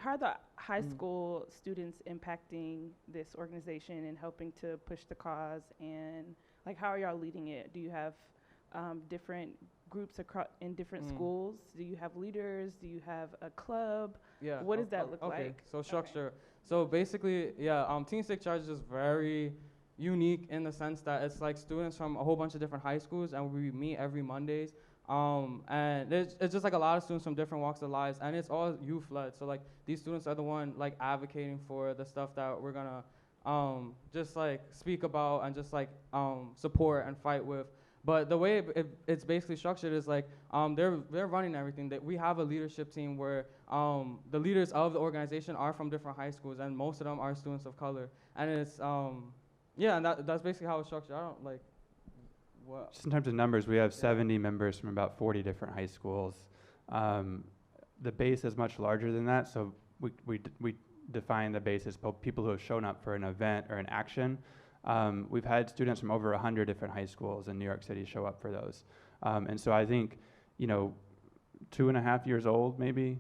high Mhm. school students impacting this organization and helping to push the cause? And like, how are y'all leading it? Do you have different groups in different schools? Do you have leaders? Do you have a club? Yeah. What does that look okay. like? So structure. So basically, Teens Take Charge is very unique in the sense that it's like students from a whole bunch of different high schools, and we meet every Mondays. And it's just like a lot of students from different walks of lives, and it's all youth led. So like these students are the one like advocating for the stuff that we're gonna just like speak about and just like support and fight with. But the way it's basically structured is like they're running everything. That we have a leadership team where the leaders of the organization are from different high schools, and most of them are students of color. And it's and that's basically how it's structured. I don't like what. Just in terms of numbers, we have 70 members from about 40 different high schools. The base is much larger than that, so we define the base as people who have shown up for an event or an action. We've had students from over 100 different high schools in New York City show up for those. And so I think, 2.5 years old maybe,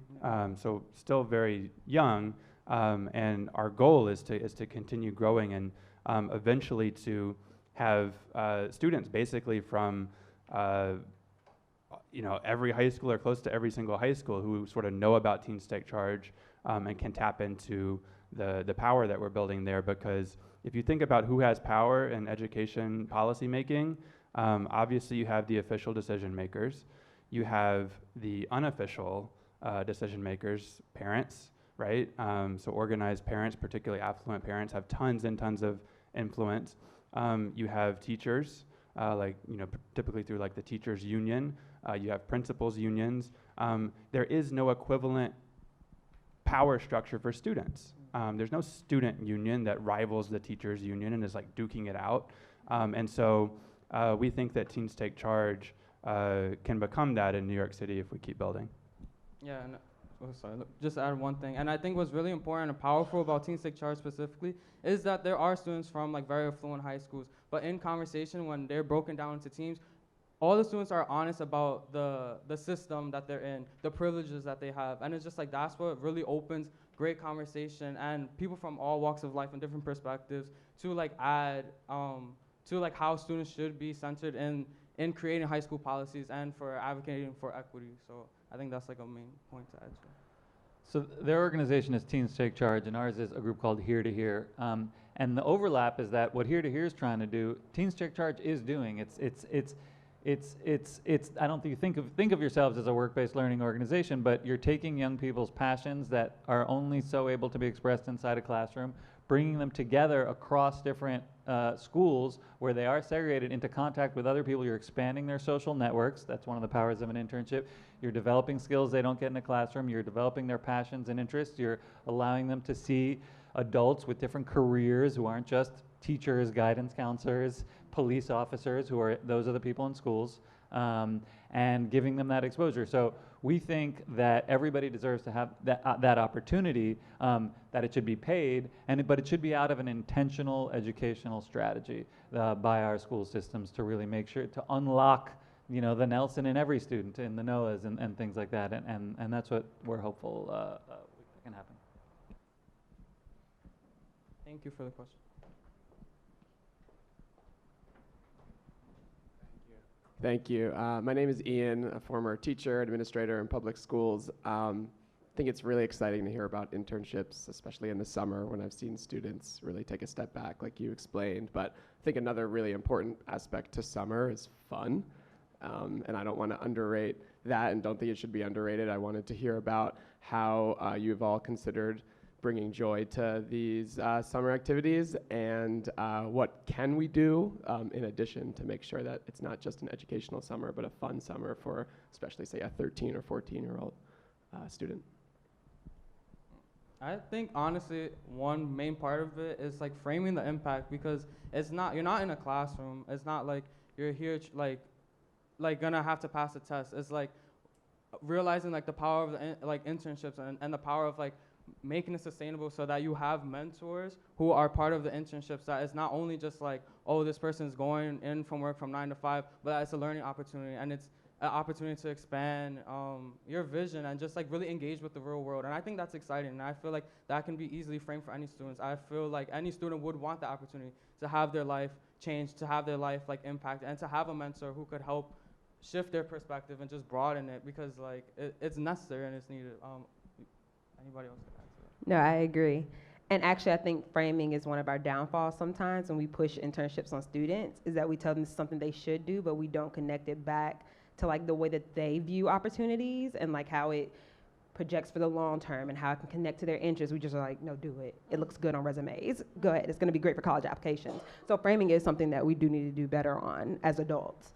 so still very young, and our goal is to continue growing and eventually to have students basically from every high school or close to every single high school who sort of know about Teens Take Charge and can tap into the power that we're building there. Because if you think about who has power in education policy making, obviously you have the official decision makers, you have the unofficial decision makers, parents, right? So organized parents, particularly affluent parents, have tons and tons of influence. You have teachers, typically through like the teachers union. You have principals unions. There is no equivalent power structure for students. There's no student union that rivals the teachers union and is like duking it out. And so we think that Teens Take Charge can become that in New York City if we keep building. Yeah, and just add one thing. And I think what's really important and powerful about Teens Take Charge specifically is that there are students from like very affluent high schools, but in conversation when they're broken down into teams, all the students are honest about the system that they're in, the privileges that they have. And it's just like that's what really opens great conversation and people from all walks of life and different perspectives to like add to like how students should be centered in creating high school policies and for advocating for equity. So I think that's like a main point to add to. So their organization is Teens Take Charge, and ours is a group called Here to Here. And the overlap is that what Here to Here is trying to do, Teens Take Charge is doing. I don't think you think of yourselves as a work-based learning organization, but you're taking young people's passions that are only so able to be expressed inside a classroom, bringing them together across different schools where they are segregated into contact with other people. You're expanding their social networks. That's one of the powers of an internship. You're developing skills they don't get in a classroom. You're developing their passions and interests. You're allowing them to see adults with different careers who aren't just teachers, guidance counselors, police officers, those are the people in schools, and giving them that exposure. So we think that everybody deserves to have that opportunity, that it should be paid, but it should be out of an intentional educational strategy by our school systems to really make sure to unlock the Nelson in every student, in the Noahs and things like that, and that's what we're hopeful can happen. Thank you for the question. Thank you. My name is Ian, a former teacher, administrator in public schools. I think it's really exciting to hear about internships, especially in the summer when I've seen students really take a step back, like you explained. But I think another really important aspect to summer is fun. And I don't want to underrate that and don't think it should be underrated. I wanted to hear about how you've all considered bringing joy to these summer activities, and what can we do in addition to make sure that it's not just an educational summer, but a fun summer for especially, say, a 13 or 14-year-old student. I think honestly, one main part of it is like framing the impact, because it's not, you're not in a classroom. It's not like you're here like gonna have to pass a test. It's like realizing like the power of the internships and the power of like making it sustainable, so that you have mentors who are part of the internships, that it's not only just like, oh, this person's going in from work from 9 to 5, but that it's a learning opportunity, and it's an opportunity to expand your vision and just like really engage with the real world. And I think that's exciting, and I feel like that can be easily framed for any students. I feel like any student would want the opportunity to have their life changed, to have their life like impacted, and to have a mentor who could help shift their perspective and just broaden it, because like it's necessary and it's needed. Anybody else? No, I agree. And actually, I think framing is one of our downfalls sometimes when we push internships on students, is that we tell them it's something they should do, but we don't connect it back to like the way that they view opportunities and like how it projects for the long term and how it can connect to their interests. We just are like, no, do it. It looks good on resumes. Go ahead. It's going to be great for college applications. So framing is something that we do need to do better on as adults.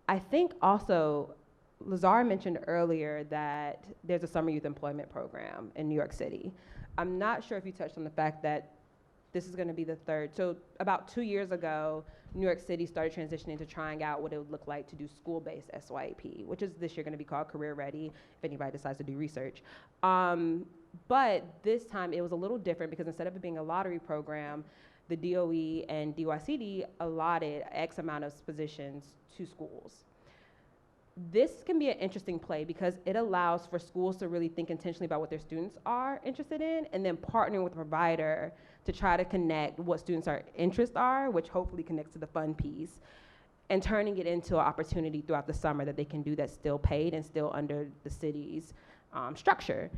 I think also, Lazar mentioned earlier that there's a summer youth employment program in New York City. I'm not sure if you touched on the fact that this is going to be the third. So about 2 years ago, New York City started transitioning to trying out what it would look like to do school-based SYP, which is this year going to be called Career Ready, if anybody decides to do research. But this time it was a little different, because instead of it being a lottery program, the DOE and DYCD allotted X amount of positions to schools. This can be an interesting play, because it allows for schools to really think intentionally about what their students are interested in, and then partnering with a provider to try to connect what students' interests are, which hopefully connects to the fun piece, and turning it into an opportunity throughout the summer that they can do that's still paid and still under the city's structure.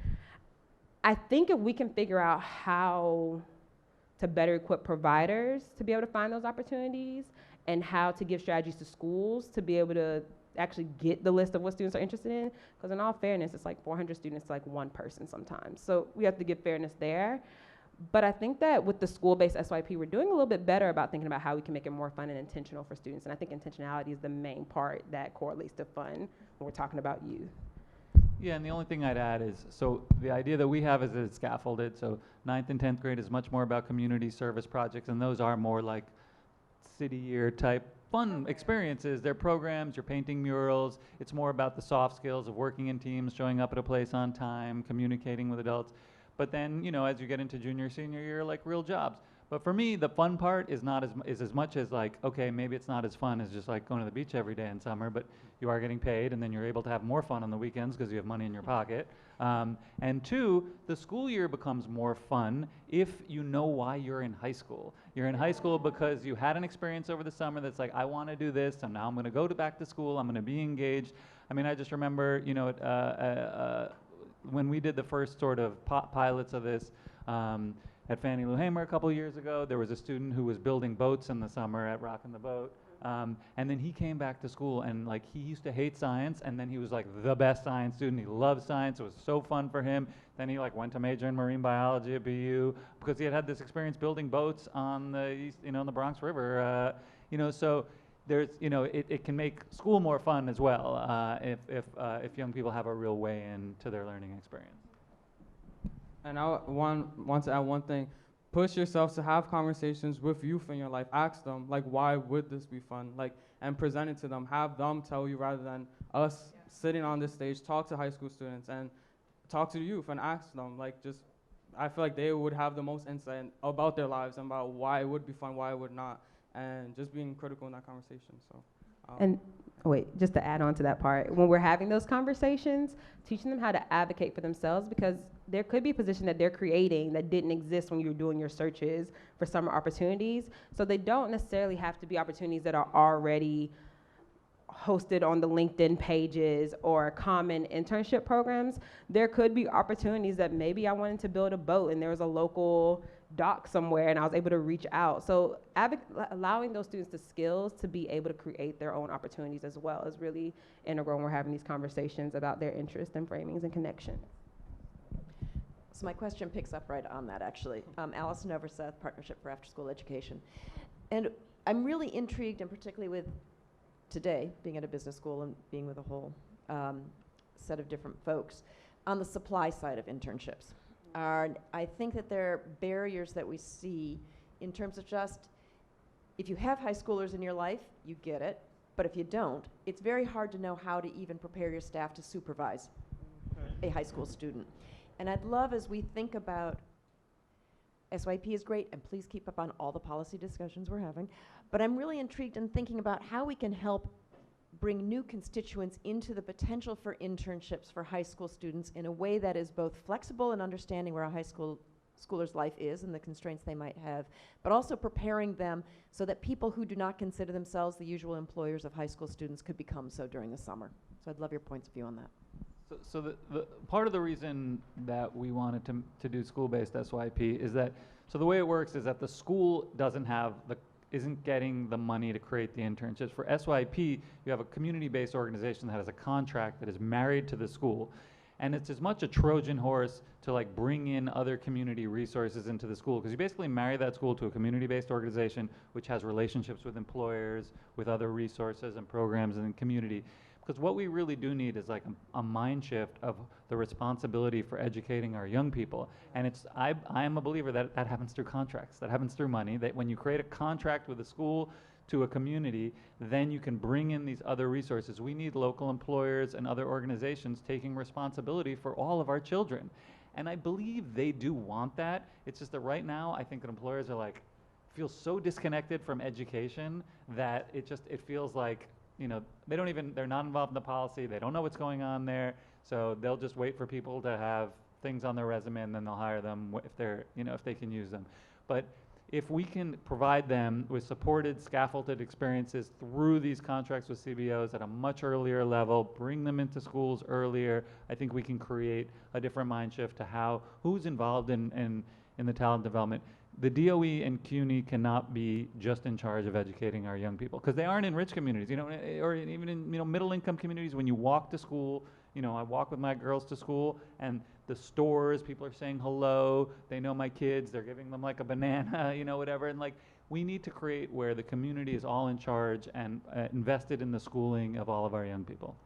I think if we can figure out how to better equip providers to be able to find those opportunities, and how to give strategies to schools to be able to actually get the list of what students are interested in, because in all fairness, it's like 400 students to like one person sometimes. So we have to give fairness there. But I think that with the school-based SYP, we're doing a little bit better about thinking about how we can make it more fun and intentional for students. And I think intentionality is the main part that correlates to fun when we're talking about youth. Yeah, and the only thing I'd add is, so the idea that we have is that it's scaffolded. So 9th and 10th grade is much more about community service projects, and those are more like city year type fun experiences. They're programs, you're painting murals. It's more about the soft skills of working in teams, showing up at a place on time, communicating with adults. But then, you know, as you get into junior, senior year, like real jobs. But for me, the fun part is not as much as like, okay, maybe it's not as fun as just like going to the beach every day in summer, but you are getting paid, and then you're able to have more fun on the weekends because you have money in your pocket. And two, the school year becomes more fun if you know why you're in high school. You're in high school because you had an experience over the summer that's like, I want to do this, and now I'm going to go back to school, I'm going to be engaged. I mean, I just remember, you know, when we did the first sort of pilots of this at Fannie Lou Hamer a couple years ago, there was a student who was building boats in the summer at Rockin' the Boat. And then he came back to school, and like he used to hate science, and then he was like the best science student. He loved science. It was so fun for him. Then he like went to major in marine biology at BU because he had had this experience building boats on the east, you know, on the Bronx River. You know, so there's, you know, it can make school more fun as well if young people have a real way into their learning experience. And I want to add one thing. Push yourself to have conversations with youth in your life. Ask them, like, why would this be fun? Like, and present it to them. Have them tell you rather than us sitting on this stage. Talk to high school students and talk to the youth and ask them. Like, just, I feel like they would have the most insight about their lives and about why it would be fun, why it would not, and just being critical in that conversation. So. And wait, just to add on to that part, when we're having those conversations, teaching them how to advocate for themselves, because there could be a position that they're creating that didn't exist when you were doing your searches for summer opportunities. So they don't necessarily have to be opportunities that are already hosted on the LinkedIn pages or common internship programs, there could be opportunities that maybe I wanted to build a boat and there was a local dock somewhere and I was able to reach out. So allowing those students the skills to be able to create their own opportunities as well is really integral when we're having these conversations about their interests and framings and connection. So my question picks up right on that, actually. Allison Overseth, Partnership for After School Education. And I'm really intrigued, and particularly with today, being at a business school and being with a whole set of different folks, on the supply side of internships. I think that there are barriers that we see in terms of just, if you have high schoolers in your life, you get it. But if you don't, it's very hard to know how to even prepare your staff to supervise a high school student. And I'd love, as we think about, SYP is great, and please keep up on all the policy discussions we're having, but I'm really intrigued in thinking about how we can help bring new constituents into the potential for internships for high school students in a way that is both flexible and understanding where a high schooler's life is and the constraints they might have, but also preparing them so that people who do not consider themselves the usual employers of high school students could become so during the summer. So I'd love your points of view on that. So the part of the reason that we wanted to do school-based SYP is that, so the way it works is that the school isn't getting the money to create the internships. For SYP, you have a community-based organization that has a contract that is married to the school. And it's as much a Trojan horse to like bring in other community resources into the school, because you basically marry that school to a community-based organization which has relationships with employers, with other resources and programs in the community. Because what we really do need is like a mind shift of the responsibility for educating our young people. And I am a believer that that happens through contracts, that happens through money, that when you create a contract with a school to a community, then you can bring in these other resources. We need local employers and other organizations taking responsibility for all of our children. And I believe they do want that. It's just that right now, I think that employers are like, feel so disconnected from education that it feels like, you know, they're not involved in the policy, they don't know what's going on there, so they'll just wait for people to have things on their resume and then they'll hire them if they can use them. But if we can provide them with supported, scaffolded experiences through these contracts with CBOs at a much earlier level, bring them into schools earlier, I think we can create a different mind shift to who's involved in the talent development. The DOE and CUNY cannot be just in charge of educating our young people, because they aren't in rich communities, or even in middle-income communities. When you walk to school, I walk with my girls to school, and the stores, people are saying hello, they know my kids, they're giving them like a banana, whatever, and like we need to create where the community is all in charge and invested in the schooling of all of our young people.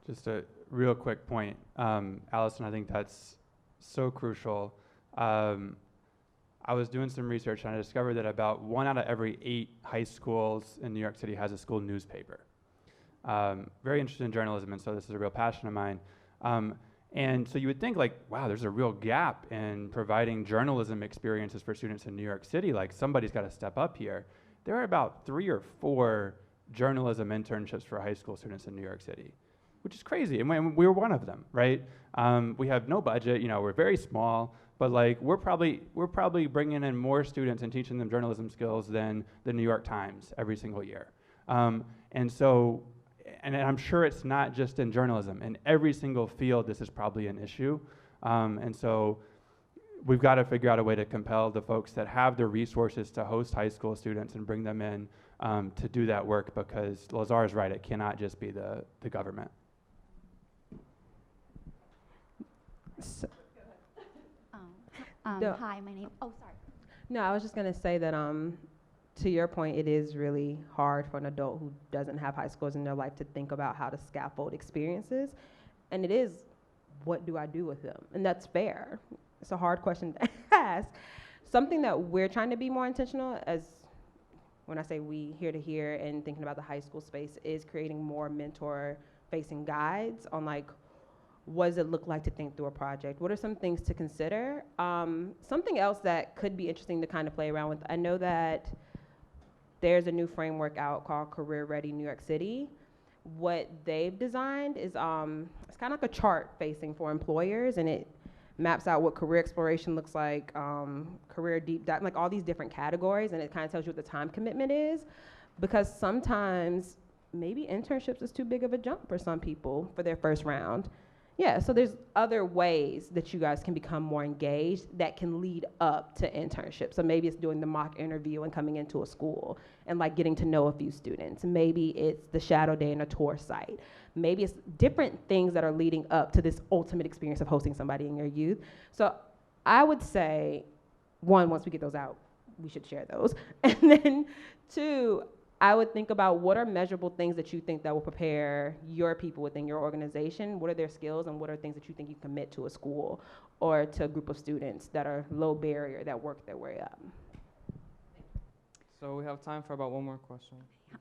Just a real quick point, Allison, I think that's so crucial. I was doing some research and I discovered that about 1 out of every 8 high schools in New York City has a school newspaper. Very interested in journalism, and so this is a real passion of mine. And so you would think like, wow, there's a real gap in providing journalism experiences for students in New York City. Like somebody's got to step up here. There are about 3 or 4 journalism internships for high school students in New York City, which is crazy. And we're one of them, right? We have no budget, we're very small. But like we're probably bringing in more students and teaching them journalism skills than the New York Times every single year. And I'm sure it's not just in journalism. In every single field, this is probably an issue. And so we've got to figure out a way to compel the folks that have the resources to host high school students and bring them in to do that work, because Lazar is right, it cannot just be the government. Hi, my name. Oh, sorry. No, I was just going to say that to your point, it is really hard for an adult who doesn't have high schools in their life to think about how to scaffold experiences. And it is, what do I do with them? And that's fair. It's a hard question to ask. Something that we're trying to be more intentional, as when I say we, here and thinking about the high school space, is creating more mentor-facing guides on like, what does it look like to think through a project? What are some things to consider? Something else that could be interesting to kind of play around with, I know that there's a new framework out called Career Ready New York City. What they've designed is, it's kind of like a chart facing for employers, and it maps out what career exploration looks like, career deep dive, like all these different categories, and it kind of tells you what the time commitment is. Because sometimes maybe internships is too big of a jump for some people for their first round. Yeah, so there's other ways that you guys can become more engaged that can lead up to internships. So maybe it's doing the mock interview and coming into a school and like getting to know a few students. Maybe it's the shadow day and a tour site. Maybe it's different things that are leading up to this ultimate experience of hosting somebody in your youth. So I would say, one, once we get those out, we should share those. And then two, I would think about what are measurable things that you think that will prepare your people within your organization. What are their skills and what are things that you think you commit to a school or to a group of students that are low barrier that work their way up? So we have time for about one more question.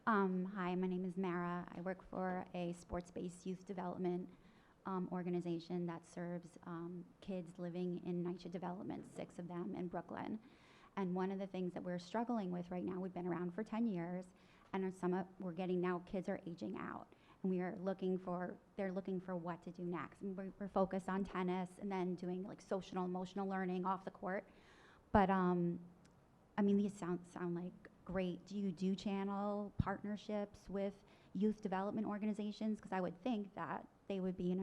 Hi, my name is Mara. I work for a sports-based youth development organization that serves kids living in NYCHA development, 6 of them in Brooklyn. And one of the things that we're struggling with right now, we've been around for 10 years, and we're getting now, kids are aging out. And they're looking for what to do next. And we're focused on tennis and then doing like social, emotional learning off the court. But I mean, these sound like great. Do you do channel partnerships with youth development organizations? Because I would think that they would be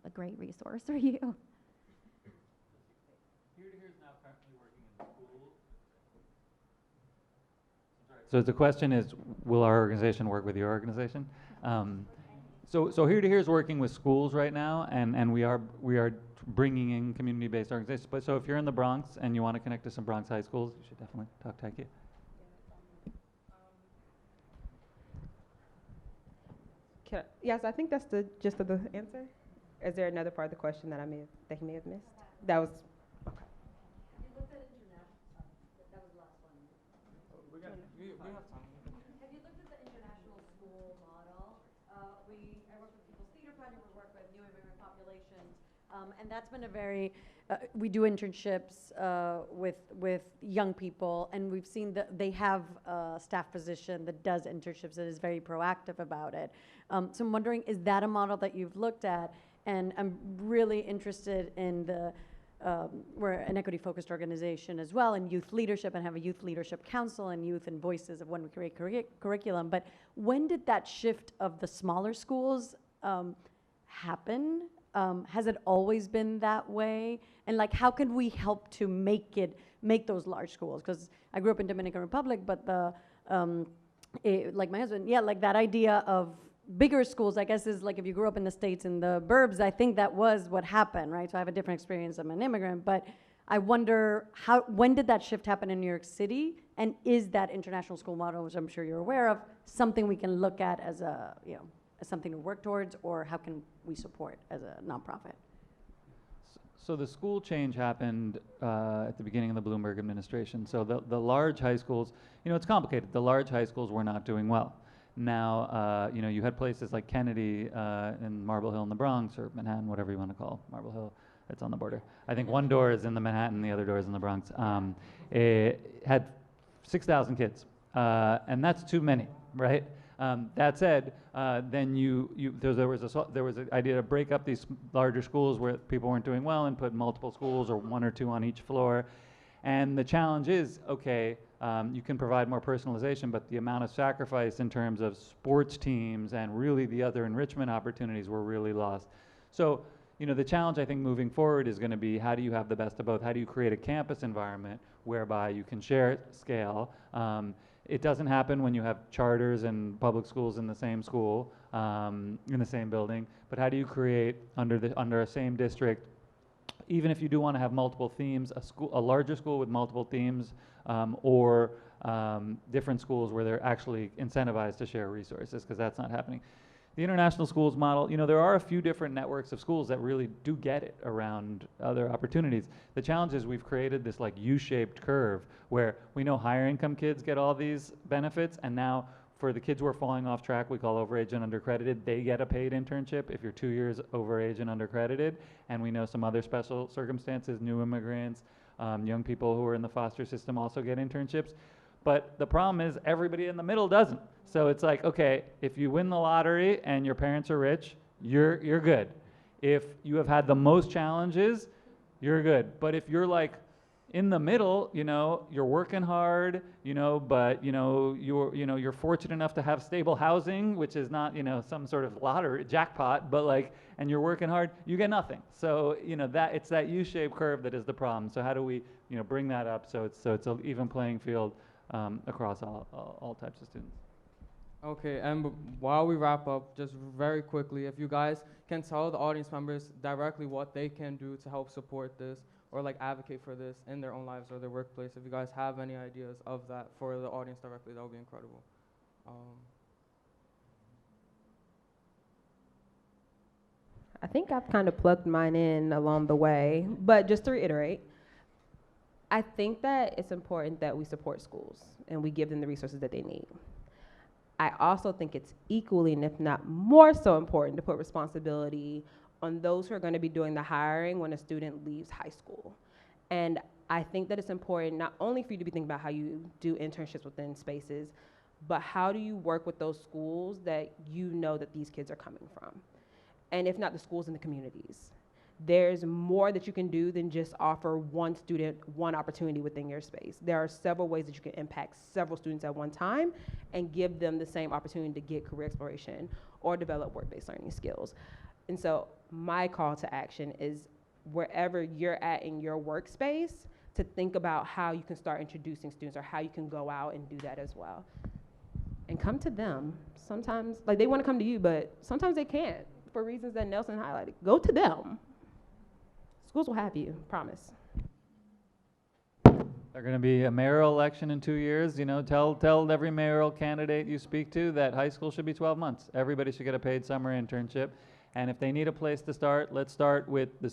a great resource for you. Here is now currently working in schools. So the question is, will our organization work with your organization? So Here to Here is working with schools right now, and we are bringing in community-based organizations. But so if you're in the Bronx and you want to connect to some Bronx high schools, you should definitely talk to Ikeia. Yes, I think that's the gist of the answer. Is there another part of the question that he may have missed? That was, okay. Have you looked at international, that was the last one. We have time. Have you looked at the international school model? I work with People's Theater Project, we work with new immigrant populations, and that's been a very, we do internships with young people, and we've seen that they have a staff position that does internships that is very proactive about it. So I'm wondering, is that a model that you've looked at? And I'm really interested in we're an equity-focused organization as well, in youth leadership, and have a youth leadership council and youth and voices of when we create curriculum. But when did that shift of the smaller schools happen? Has it always been that way? And like, how can we help to make those large schools? Because I grew up in Dominican Republic, but like my husband, yeah, like that idea of bigger schools, I guess, is like if you grew up in the States in the burbs, I think that was what happened, right? So I have a different experience. I'm an immigrant, but I wonder when did that shift happen in New York City? And is that international school model, which I'm sure you're aware of, something we can look at as as something to work towards, or how can we support as a nonprofit? So the school change happened at the beginning of the Bloomberg administration. So the large high schools, it's complicated. The large high schools were not doing well. Now, you had places like Kennedy in Marble Hill in the Bronx, or Manhattan, whatever you want to call Marble Hill. It's on the border. I think one door is in the Manhattan, the other door is in the Bronx. It had 6,000 kids, and that's too many, right? That said, then there was an idea to break up these larger schools where people weren't doing well and put multiple schools or 1 or 2 on each floor. And the challenge is, okay, you can provide more personalization, but the amount of sacrifice in terms of sports teams and really the other enrichment opportunities were really lost. So, the challenge I think moving forward is going to be, how do you have the best of both? How do you create a campus environment whereby you can share scale? It doesn't happen when you have charters and public schools in the same school, in the same building, but how do you create under a same district, even if you do want to have multiple themes, a larger school with multiple themes, or different schools where they're actually incentivized to share resources, because that's not happening. The international schools model, there are a few different networks of schools that really do get it around other opportunities. The challenge is we've created this like U-shaped curve where we know higher income kids get all these benefits, and now for the kids who are falling off track, we call overage and undercredited, they get a paid internship if you're 2 years overage and undercredited. And we know some other special circumstances, new immigrants, young people who are in the foster system also get internships. But the problem is everybody in the middle doesn't. So it's like, okay, if you win the lottery and your parents are rich, you're good. If you have had the most challenges, you're good. But if you're like in the middle, you're working hard, but you're fortunate enough to have stable housing, which is not some sort of lottery jackpot, but like, and you're working hard, you get nothing. So that it's that U-shaped curve that is the problem. So how do we bring that up so it's an even playing field across all types of students? Okay, and while we wrap up, just very quickly, if you guys can tell the audience members directly what they can do to help support this or like advocate for this in their own lives or their workplace, if you guys have any ideas of that for the audience directly, that would be incredible. I think I've kind of plugged mine in along the way, but just to reiterate, I think that it's important that we support schools and we give them the resources that they need. I also think it's equally, and if not more so important, to put responsibility on those who are going to be doing the hiring when a student leaves high school. And I think that it's important not only for you to be thinking about how you do internships within spaces, but how do you work with those schools that you know that these kids are coming from? And if not, the schools in the communities. There's more that you can do than just offer one student one opportunity within your space. There are several ways that you can impact several students at one time and give them the same opportunity to get career exploration or develop work-based learning skills. And so my call to action is wherever you're at in your workspace to think about how you can start introducing students or how you can go out and do that as well. And come to them. Sometimes, like they want to come to you, but sometimes they can't for reasons that Nelson highlighted. Go to them. Schools will have you, promise. There's going to be a mayoral election in 2 years. Tell every mayoral candidate you speak to that high school should be 12 months. Everybody should get a paid summer internship. And if they need a place to start, let's start with the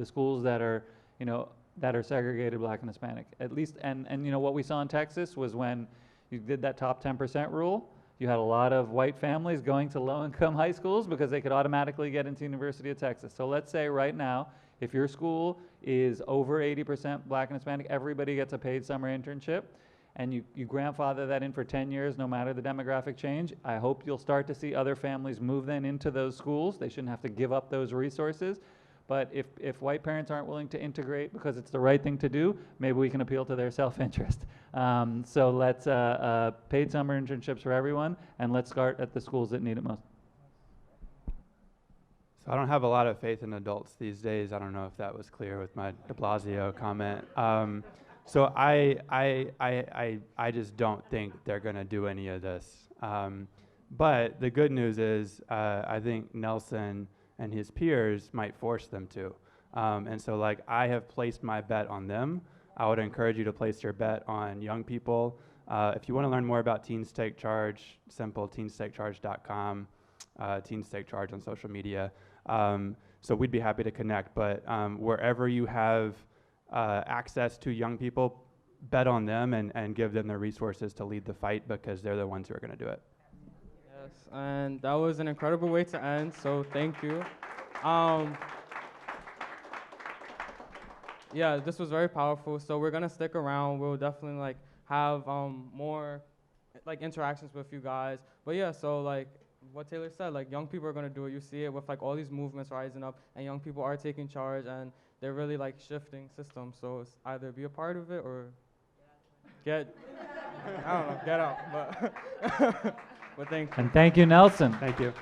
schools that are segregated Black and Hispanic. At least, and what we saw in Texas was when you did that top 10% rule, you had a lot of white families going to low-income high schools because they could automatically get into University of Texas. So let's say right now, if your school is over 80% Black and Hispanic, everybody gets a paid summer internship, and you grandfather that in for 10 years, no matter the demographic change. I hope you'll start to see other families move then into those schools. They shouldn't have to give up those resources. But if white parents aren't willing to integrate because it's the right thing to do, maybe we can appeal to their self-interest. So let's paid summer internships for everyone, and let's start at the schools that need it most. So I don't have a lot of faith in adults these days. I don't know if that was clear with my de Blasio comment. So I just don't think they're going to do any of this. But the good news is I think Nelson and his peers might force them to. And so like I have placed my bet on them. I would encourage you to place your bet on young people. If you want to learn more about Teens Take Charge, simple, teenstakecharge.com, Teens Take Charge on social media. So we'd be happy to connect, but wherever you have access to young people, bet on them and give them the resources to lead the fight because they're the ones who are going to do it. Yes, and that was an incredible way to end, so thank you. Yeah, this was very powerful, so we're going to stick around. We'll definitely have more interactions with you guys. But yeah, so what Taylor said, young people are going to do it. You see it with all these movements rising up, and young people are taking charge, and they're really shifting systems. So it's either be a part of it or get out. But, but thank you. And thank you, Nelson. Thank you.